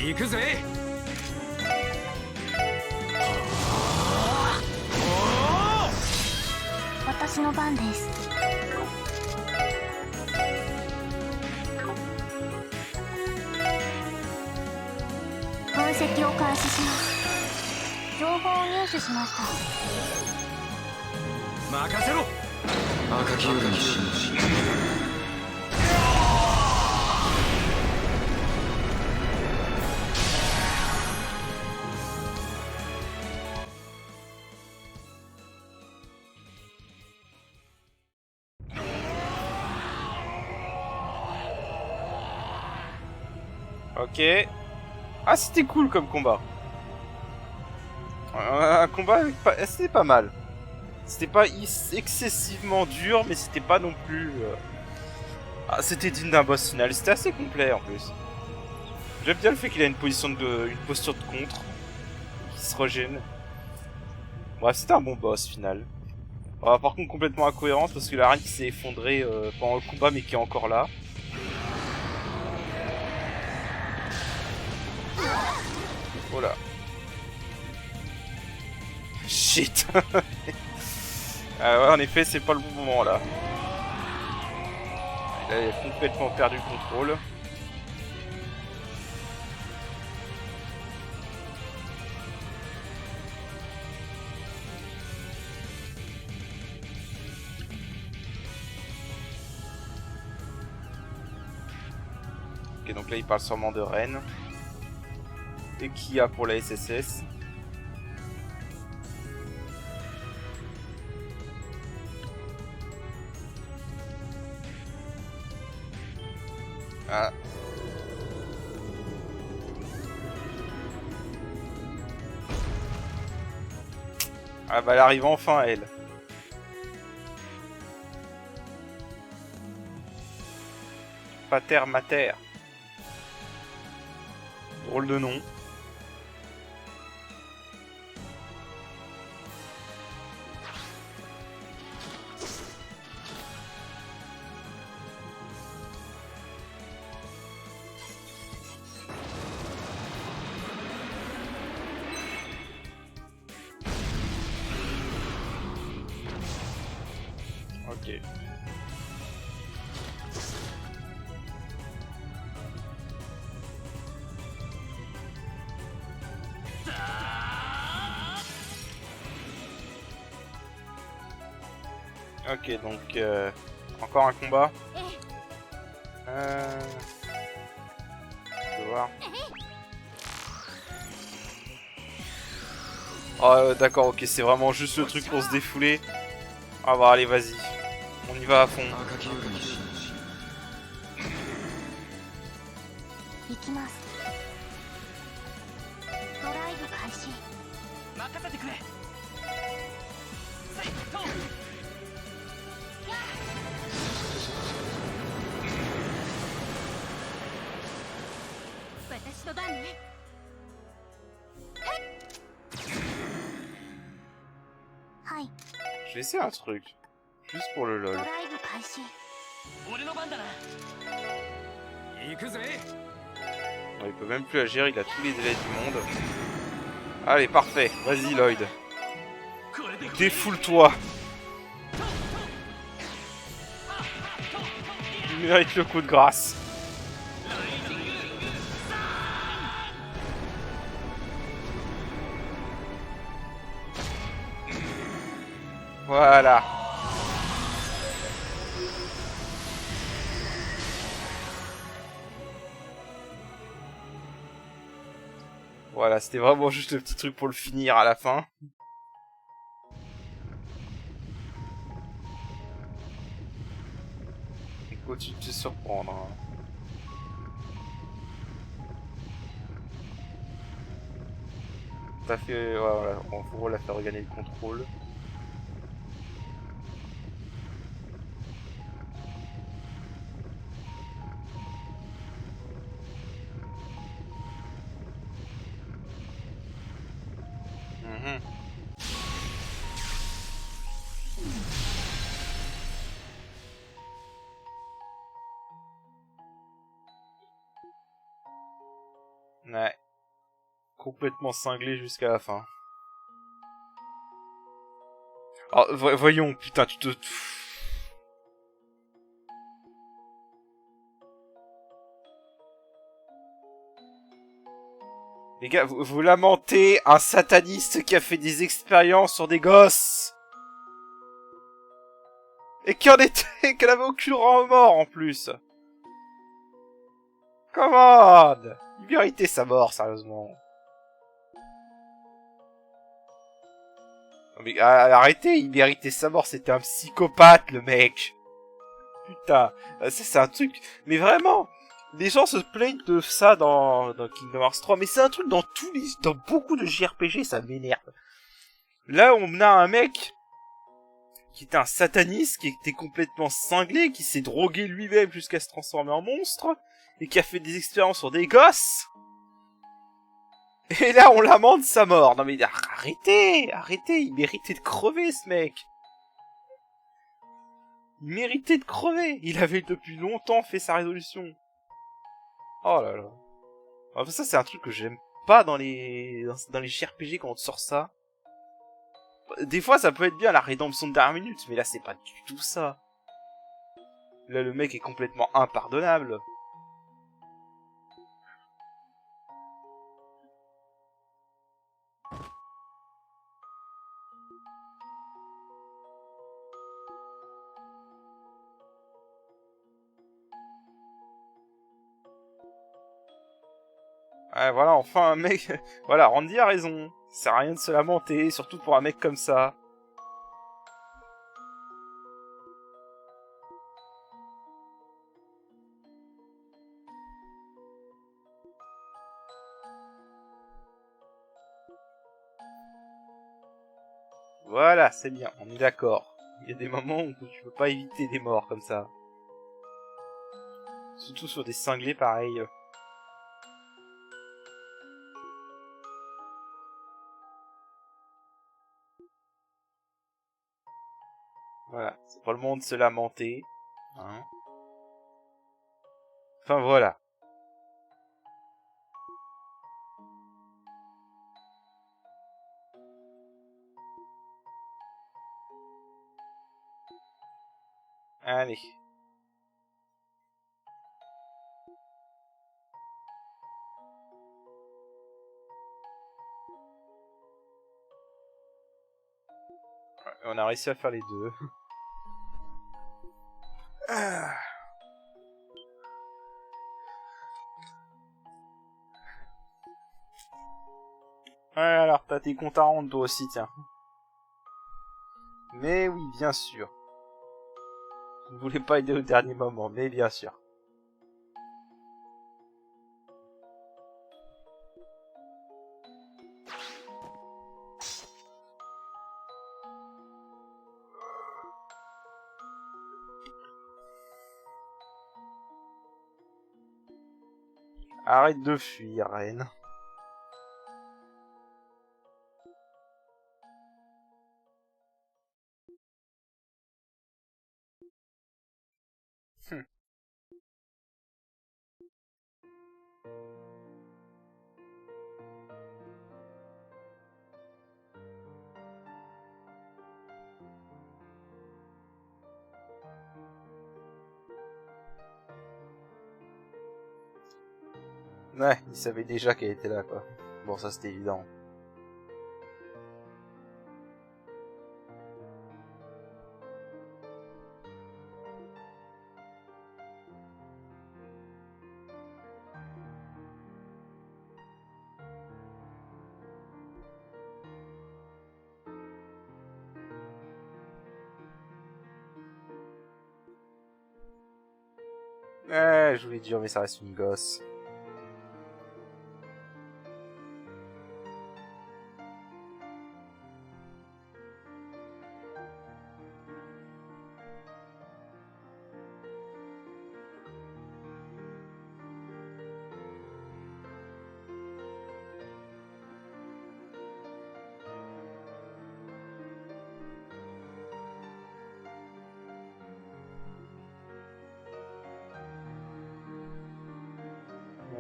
行くぜ。私の番です。分析を開始します。情報を入手しました。任せろ。赤き浦に信じOk. Ah, c'était cool comme combat. Un combat c'était pas mal. C'était pas excessivement dur, mais c'était pas non plus... Ah, c'était digne d'un boss final. C'était assez complet en plus. J'aime bien le fait qu'il a une posture de contre. Qui se régène. Bref, c'était un bon boss final. Par contre, complètement incohérente parce que la reine qui s'est effondrée pendant le combat mais qui est encore là. Voilà. Shit. Ouais, en effet, c'est pas le bon moment là. Il a complètement perdu le contrôle. Ok, donc là il parle sûrement de Rennes. Et qui a pour la SSS. Ah. Ah bah elle arrive enfin elle. Pater Mater. Drôle de nom. Ok. Ok, donc encore un combat. Je vais voir. Oh, d'accord, ok, c'est vraiment juste le truc pour se défouler. Ah bah allez, vas-y. On y va à fond. 行きますドライブ開始任せてくれセイト私とだね はい Je vais essayer un truc. Juste pour le ド lol. ライブ開始俺の番だな行くぜ Ouais, il peut même plus agir, il a tous les délais du monde. Allez, parfait. Vas-y, Lloyd. これで Défoule-toi. Tu mérites le coup de grâce. Voilà. Voilà, c'était vraiment juste le petit truc pour le finir à la fin. Et continue de te surprendre. Hein. T'as fait... Ouais, voilà, en gros, la faire regagner le contrôle. Mhm. Ouais. Complètement cinglé jusqu'à la fin. Alors, voyons, putain, tu te... Les gars, vous lamentez un sataniste qui a fait des expériences sur des gosses et qui en était, qu'elle avait aucun remords en plus. Come on, il méritait sa mort, sérieusement. Non mais arrêtez, il méritait sa mort, c'était un psychopathe le mec. Putain, ça c'est un truc, mais vraiment. Les gens se plaignent de ça dans Kingdom Hearts 3, mais c'est un truc dans beaucoup de JRPG, ça m'énerve. Là, on a un mec qui était un sataniste, qui était complètement cinglé, qui s'est drogué lui-même jusqu'à se transformer en monstre, et qui a fait des expériences sur des gosses. Et là, on lamente sa mort. Non mais arrêtez, il méritait de crever ce mec. Il méritait de crever. Il avait depuis longtemps fait sa résolution. Oh là là. Enfin, ça c'est un truc que j'aime pas dans les JRPG quand on te sort ça. Des fois ça peut être bien la rédemption de dernière minute, mais là c'est pas du tout ça. Là le mec est complètement impardonnable. Ouais, voilà, enfin un mec... Voilà, Randy a raison. Ça sert à rien de se lamenter, surtout pour un mec comme ça. Voilà, c'est bien, on est d'accord. Il y a des moments où tu peux pas éviter des morts comme ça. Surtout sur des cinglés pareils. Voilà, c'est pas le moment de se lamenter. Hein. Enfin voilà. Allez. On a réussi à faire les deux. Ouais, alors t'as tes comptes à rendre toi aussi, tiens. Mais oui, bien sûr. Je ne voulais pas aider au dernier moment, mais bien sûr. Arrête de fuir, reine. Ouais, il savait déjà qu'elle était là, quoi. Bon, ça c'était évident. Je voulais dire, mais ça reste une gosse.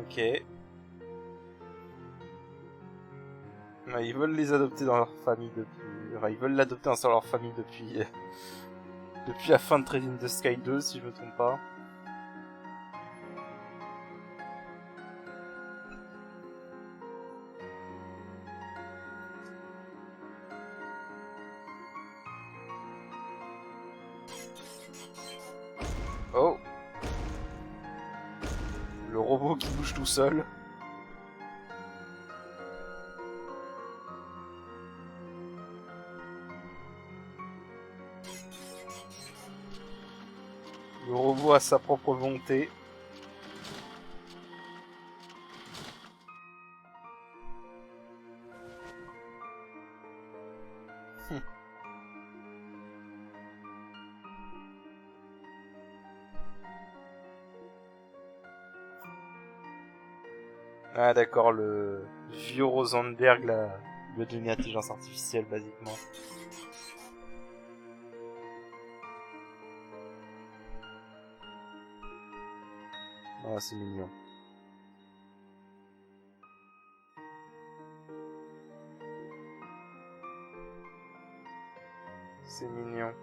Ok. Ouais, ils veulent les adopter dans leur famille depuis... Enfin, ils veulent l'adopter dans leur famille depuis... depuis la fin de Trading the Sky 2, si je me trompe pas. Oh. Le robot qui bouge tout seul. Le robot a sa propre volonté. Ah d'accord, le vieux Rosenberg là, lui a donné intelligence artificielle basiquement. Ah, c'est mignon. C'est mignon.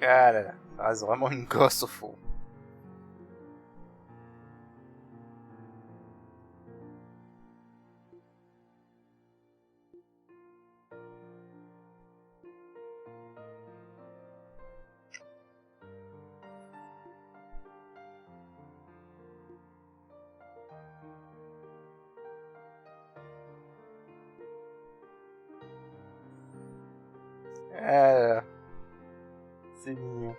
Ah là là, ça reste vraiment une gosse au fond. Ah là là, c'est mignon.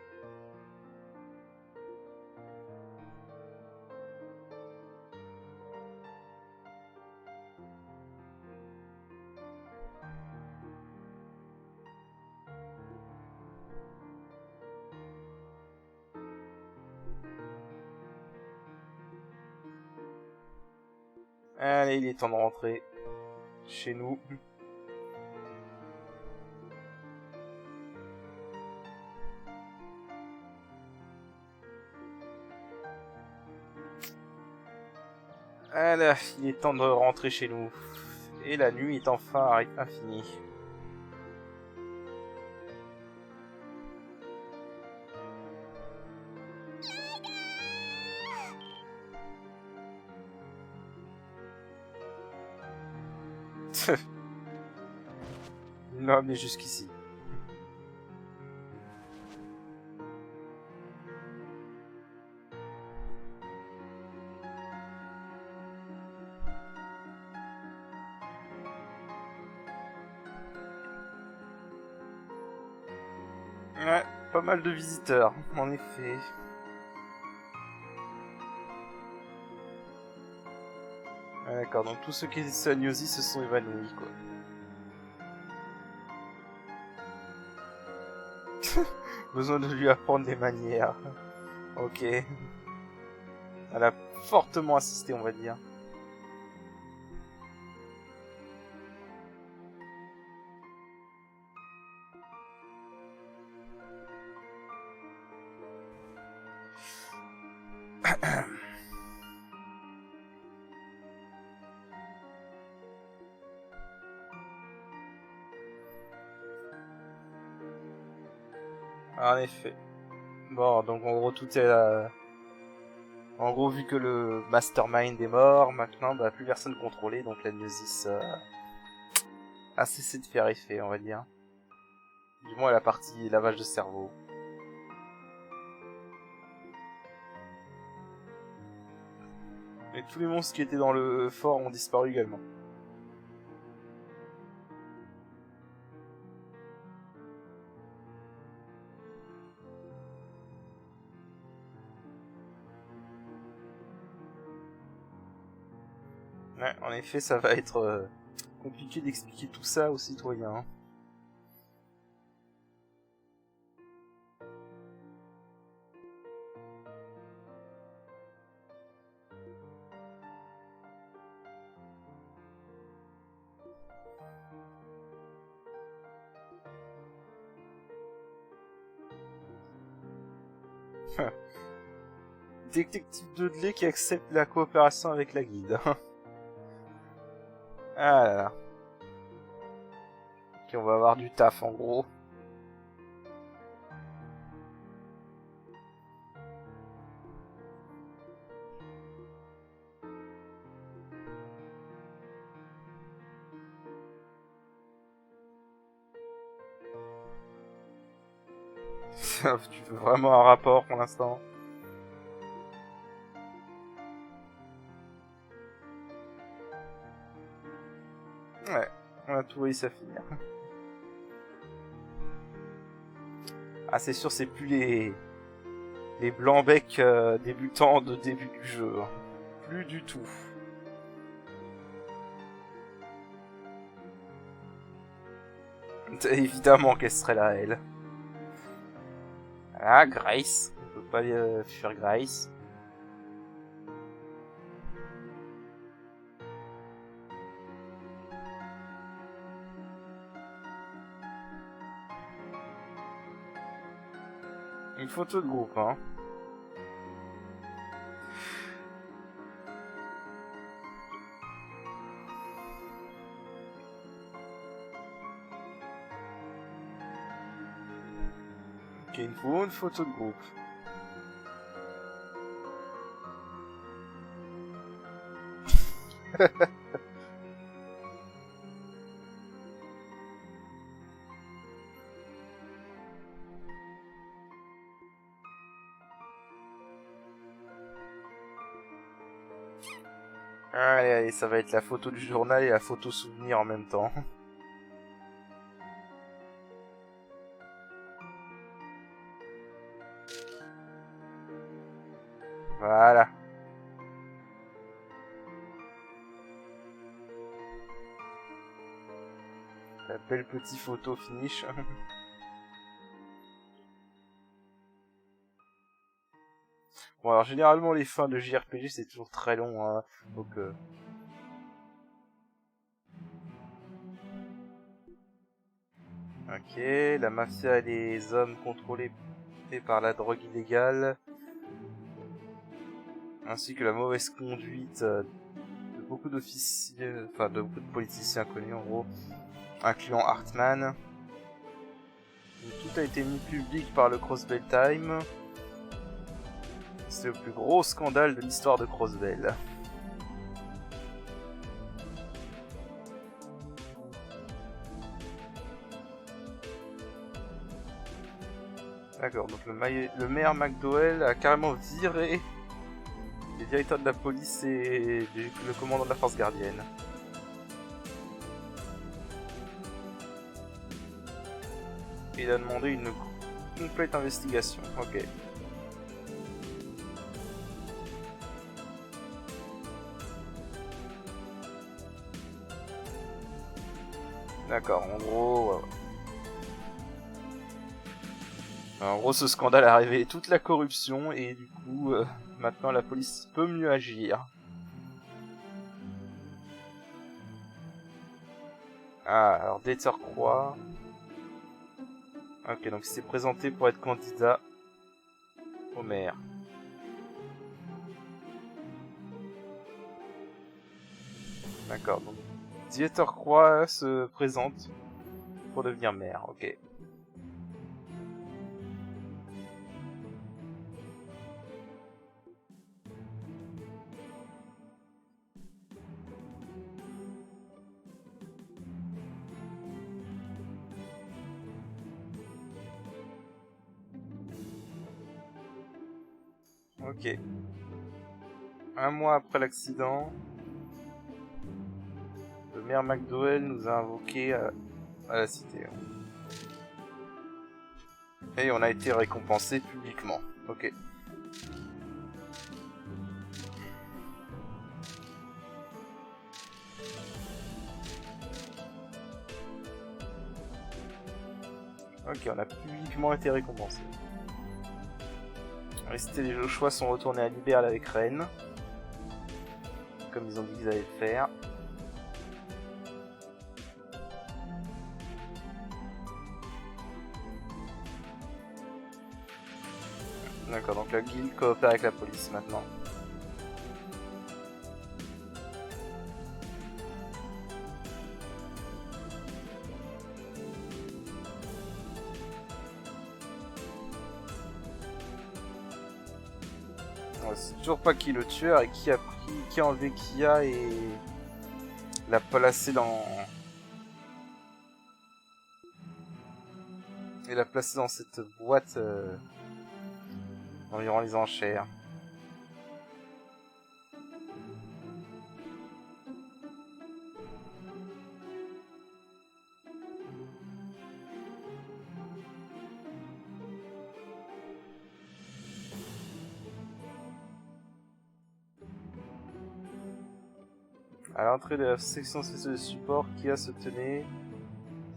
Allez, il est temps de rentrer chez nous. Voilà, il est temps de rentrer chez nous. Et la nuit est enfin infinie. Il m'a amené jusqu'ici. Ouais, pas mal de visiteurs, en effet. Ah, d'accord, donc tous ceux qui étaient à Gnyozi se sont évanouis, quoi. Besoin de lui apprendre des manières. Ok. Elle a fortement assisté, on va dire. En effet. Bon, donc en gros tout est en gros, vu que le mastermind est mort, maintenant bah plus personne contrôlé, donc la gnosis a cessé de faire effet, on va dire. Du moins la partie lavage de cerveau. Et tous les monstres qui étaient dans le fort ont disparu également. Ouais, en effet, ça va être compliqué d'expliquer tout ça aux citoyens. Détective Dudley qui accepte la coopération avec la guilde. Ah là là. Ok, on va avoir du taf en gros. Tu veux vraiment un rapport pour l'instant? Ouais, on a tout réussi à finir. Ah c'est sûr, c'est plus les blancs becs débutants de début du jeu. Hein. Plus du tout. Évidemment qu'elle serait là, elle. Ah, Grace. On peut pas fuir Grace. Une photo de groupe, hein. Ok, une photo de groupe. Allez, allez, ça va être la photo du journal et la photo souvenir en même temps. Voilà. La belle petite photo finish. Bon alors généralement les fins de JRPG c'est toujours très long, hein, donc ok, la mafia et les hommes contrôlés par la drogue illégale, ainsi que la mauvaise conduite de beaucoup d'officiers, enfin de beaucoup de politiciens connus en gros, incluant Hartman. Donc, tout a été mis public par le Crossbell Time. C'est le plus gros scandale de l'histoire de Crossbell. D'accord, donc le maire McDowell a carrément viré les directeurs de la police et le commandant de la force gardienne. Il a demandé une complète investigation. Ok. D'accord, en gros... ouais. En gros, ce scandale a révélé toute la corruption et du coup, maintenant la police peut mieux agir. Ah, alors Dieter Croix... Ok, donc il s'est présenté pour être candidat au maire. D'accord, donc Dieter Croix se présente pour devenir maire, ok. Ok. Un mois après l'accident, le maire McDowell nous a invoqués à la cité. Et on a été récompensé publiquement. Ok. Ok, on a publiquement été récompensé. Les choix sont retournés à Liberl avec Rennes. Comme ils ont dit qu'ils allaient le faire. D'accord, donc la guilde coopère avec la police maintenant. On sait toujours pas qui est le tueur et qui a enlevé Kia et l'a placé dans... Et l'a placé dans cette boîte environ les enchères. À l'entrée de la section spéciale de support, Kia se tenait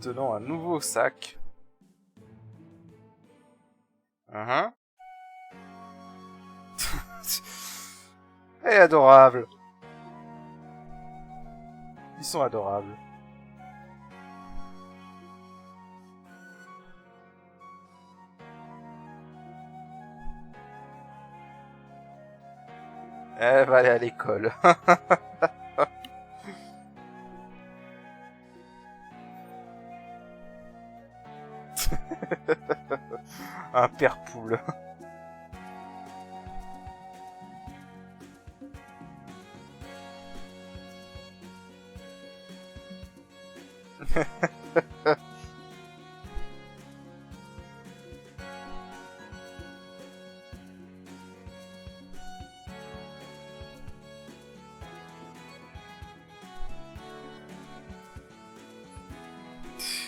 tenant un nouveau sac. Elle est adorable. Ils sont adorables. Elle va aller à l'école. Un père poule.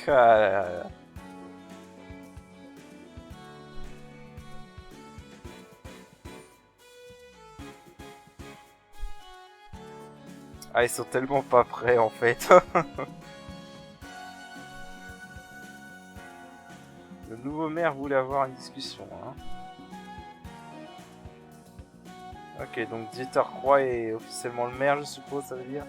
Ah là là là. Ah, ils sont tellement pas prêts en fait. Le nouveau maire voulait avoir une discussion. Hein. Ok, donc Dieter Croix est officiellement le maire, je suppose, ça veut dire.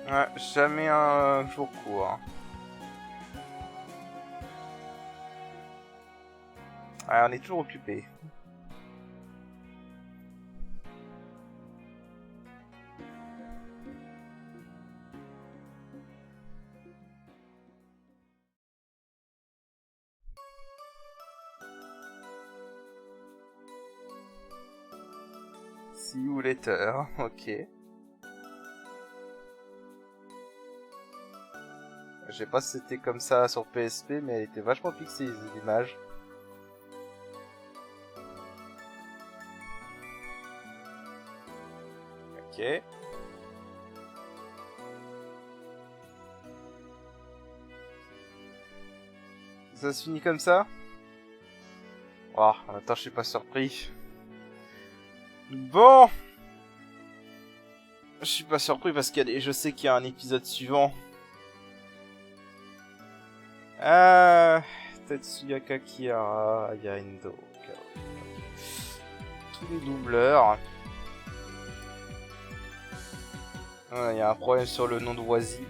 Ouais, jamais un jour court. Ah, on est toujours occupé. See you later, ok. Je sais pas si c'était comme ça sur PSP, mais elle était vachement pixelisée l'image. Ok. Ça se finit comme ça? Oh, attends, je suis pas surpris. Bon! Je suis pas surpris parce que je sais qu'il y a un épisode suivant. Tetsuyaka Kihara, Yaindo. Tous les doubleurs. Il y a un problème sur le nom de Wazy.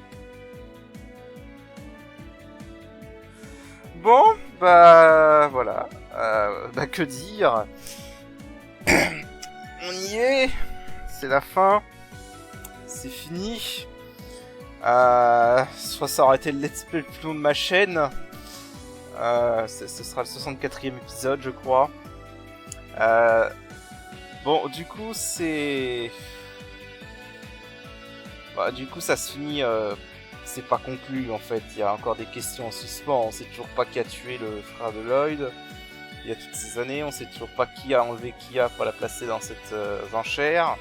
Bon, bah voilà. Bah que dire. On y est. C'est la fin. C'est fini. Soit ça aurait été le let's play le plus long de ma chaîne. Ce sera le 64e épisode, je crois. Bon, du coup, c'est... Bah, du coup, ça se finit... C'est pas conclu, en fait. Il y a encore des questions en suspens. On sait toujours pas qui a tué le frère de Lloyd. Il y a toutes ces années, on sait toujours pas qui a enlevé Kia pour la placer dans cette enchère.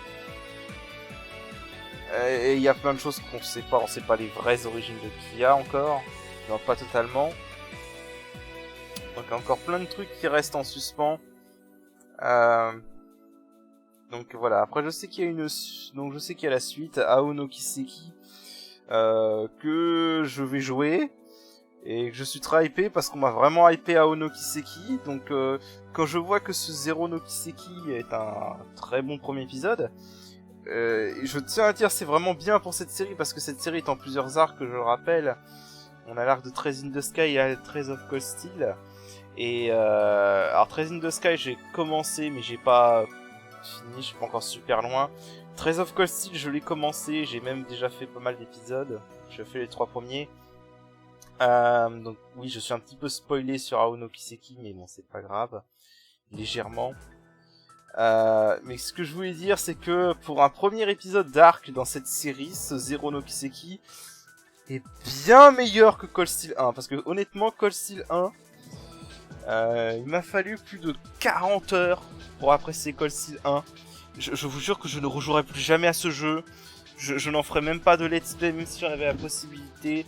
Et il y a plein de choses qu'on sait pas. On sait pas les vraies origines de Kia encore. Non, pas totalement. Donc il y a encore plein de trucs qui restent en suspens. Donc voilà. Après je sais qu'il y a je sais qu'il y a la suite, Ao no Kiseki, que je vais jouer. Et que je suis très hypé parce qu'on m'a vraiment hypé Ao no Kiseki. Donc quand je vois que ce Zero no Kiseki est un très bon premier épisode, je tiens à dire c'est vraiment bien pour cette série parce que cette série est en plusieurs arcs, je le rappelle. On a l'arc de Trace in the Sky et Trace of Cold Steel. Et alors Trace in the Sky j'ai commencé mais j'ai pas fini, je suis pas encore super loin. Trace of Cold Steel je l'ai commencé, j'ai même déjà fait pas mal d'épisodes. J'ai fait les 3 premiers. Donc oui, je suis un petit peu spoilé sur Ao no Kiseki, mais bon, c'est pas grave, légèrement. Mais ce que je voulais dire, c'est que pour un premier épisode d'arc dans cette série, ce Zero no Kiseki est bien meilleur que Cold Steel 1, parce que honnêtement, Cold Steel 1, il m'a fallu plus de 40 heures pour apprécier Cold Steel 1. Je vous jure que je ne rejouerai plus jamais à ce jeu. Je n'en ferai même pas de let's play, même si j'en avais la possibilité.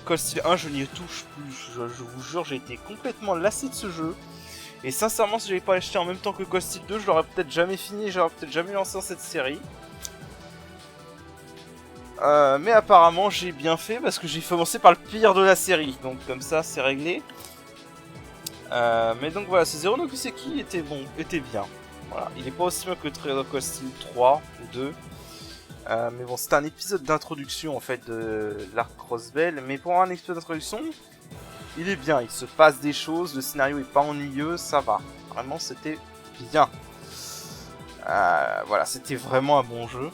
Cold Steel 1, je n'y touche plus. Je vous jure, j'ai été complètement lassé de ce jeu. Et sincèrement, si j'avais pas acheté en même temps que Cold Steel 2, je l'aurais peut-être jamais fini et j'aurais peut-être jamais lancé dans cette série. Mais apparemment, j'ai bien fait parce que j'ai commencé par le pire de la série. Donc comme ça, c'est réglé. Mais donc voilà, ce Zero no Kiseki était bon, était bien. Voilà, il est pas aussi bien que Trace of Cold Steel 3 ou 2. Mais bon, c'était un épisode d'introduction en fait de l'arc Crossbell. Mais pour un épisode d'introduction, il est bien. Il se passe des choses, le scénario est pas ennuyeux, ça va. Vraiment, c'était bien. Voilà, c'était vraiment un bon jeu.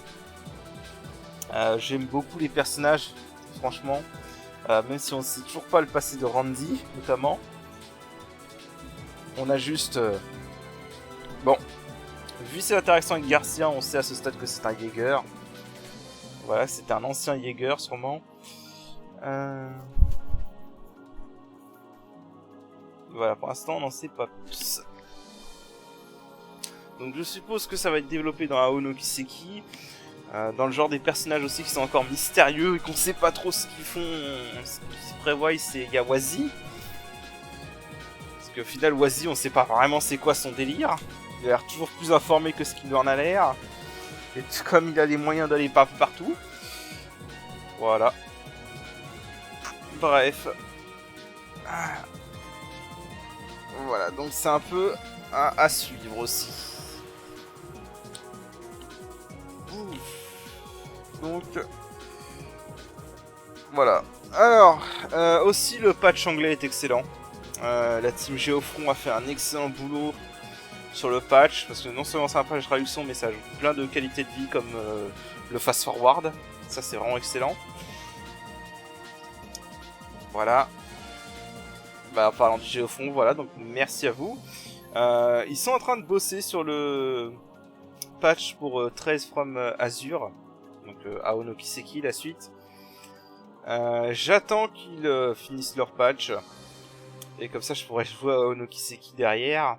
J'aime beaucoup les personnages, franchement. Même si on ne sait toujours pas le passé de Randy, notamment. On a juste... Bon, vu ses interactions avec Garcia, on sait à ce stade que c'est un Jäger. Voilà, c'était un ancien Jäger, sûrement. Voilà, pour l'instant, on n'en sait pas plus. Donc je suppose que ça va être développé dans Ao no Kiseki. Dans le genre des personnages aussi qui sont encore mystérieux et qu'on sait pas trop ce qu'ils font. Ce qu'ils prévoient, il y a Wazy. Parce qu'au final, Wazy, on sait pas vraiment c'est quoi son délire. Il a l'air toujours plus informé que ce qu'il en a l'air. Et comme il a les moyens d'aller partout. Voilà. Bref. Voilà, donc c'est un peu à suivre aussi. Donc... Voilà. Alors, aussi le patch anglais est excellent. La team Géofront a fait un excellent boulot sur le patch, parce que non seulement c'est un patch traduction, mais ça ajoute plein de qualités de vie comme le fast forward. Ça c'est vraiment excellent. Voilà. Bah, en parlant de Géofront, voilà, donc merci à vous. Ils sont en train de bosser sur le patch pour 13 from Azure, donc Ao no Kiseki, la suite. J'attends qu'ils finissent leur patch, et comme ça je pourrais jouer à Ao no Kiseki derrière,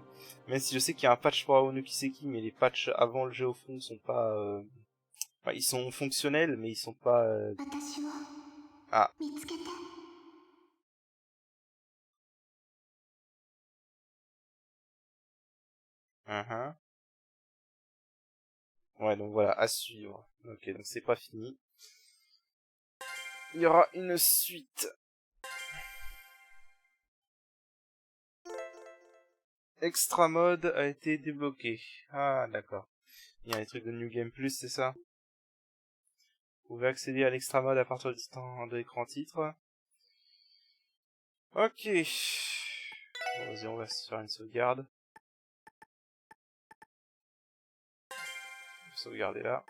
même si je sais qu'il y a un patch pour Ao no Kiseki, mais les patchs avant le jeu au fond sont pas... Enfin, ils sont fonctionnels, mais ils sont pas... Ah. Ouais, donc voilà, à suivre. Ok, donc c'est pas fini. Il y aura une suite. Extra mode a été débloqué. Ah, d'accord. Il y a des trucs de New Game Plus, c'est ça? Vous pouvez accéder à l'extra mode à partir du temps de l'écran titre. Ok. Bon, vas-y, on va se faire une sauvegarde. Sauvegarder là.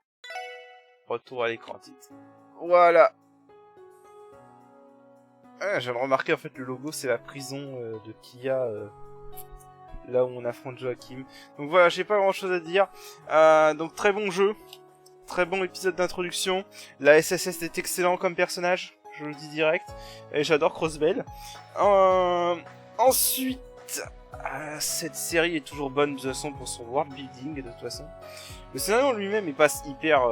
Retour à l'écran titre. Voilà. Ah, j'ai remarqué, en fait, le logo, c'est la prison de Kia, là où on affronte Joachim. Donc voilà, j'ai pas grand chose à dire. Donc très bon jeu. Très bon épisode d'introduction. La SSS est excellent comme personnage, je le dis direct. Et j'adore Crossbell. Ensuite, cette série est toujours bonne de toute façon pour son world building, de toute façon. Le scénario lui-même est pas hyper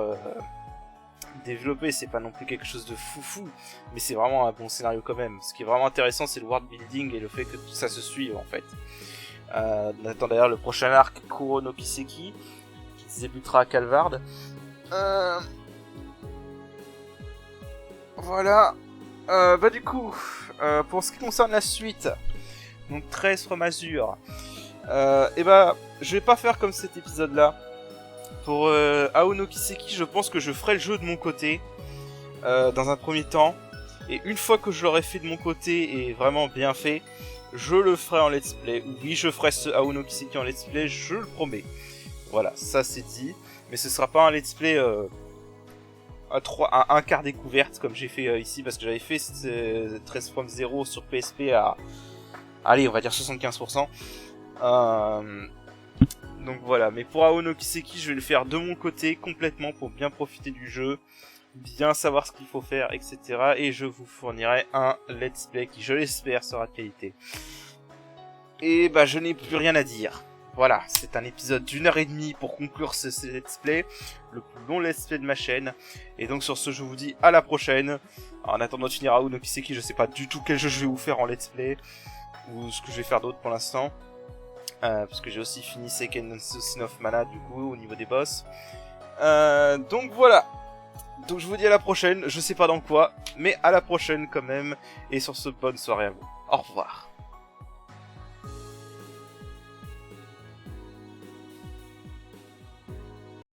développé, c'est pas non plus quelque chose de foufou, mais c'est vraiment un bon scénario quand même. Ce qui est vraiment intéressant, c'est le world building et le fait que tout ça se suive en fait. On attend d'ailleurs le prochain arc Kuro no Kiseki, qui débutera à Calvard. Voilà. Bah du coup, pour ce qui concerne la suite, donc 13 from Azure, et bah je vais pas faire comme cet épisode là. Pour Ao no Kiseki, je pense que je ferai le jeu de mon côté dans un premier temps, et une fois que je l'aurai fait de mon côté et vraiment bien fait, je le ferai en let's play. Oui, je ferai ce Ao no Kiseki en let's play, je le promets. Voilà, ça c'est dit, mais ce sera pas un let's play à un quart découverte comme j'ai fait ici, parce que j'avais fait 13 from 0 sur PSP à, allez, on va dire 75%. Donc voilà, mais pour Ao no Kiseki, je vais le faire de mon côté complètement pour bien profiter du jeu, bien savoir ce qu'il faut faire, etc. Et je vous fournirai un let's play qui, je l'espère, sera de qualité. Et bah je n'ai plus rien à dire. Voilà, c'est un épisode d'1h30 pour conclure ce let's play, le plus long let's play de ma chaîne. Et donc sur ce, je vous dis à la prochaine. Alors, en attendant de finir Ao no Kiseki, je sais pas du tout quel jeu je vais vous faire en let's play, ou ce que je vais faire d'autre pour l'instant. Parce que j'ai aussi fini Seiken Sin of Mana du coup au niveau des boss. Donc voilà. Donc je vous dis à la prochaine, je sais pas dans quoi, mais à la prochaine quand même. Et sur ce, bonne soirée à vous. Au revoir.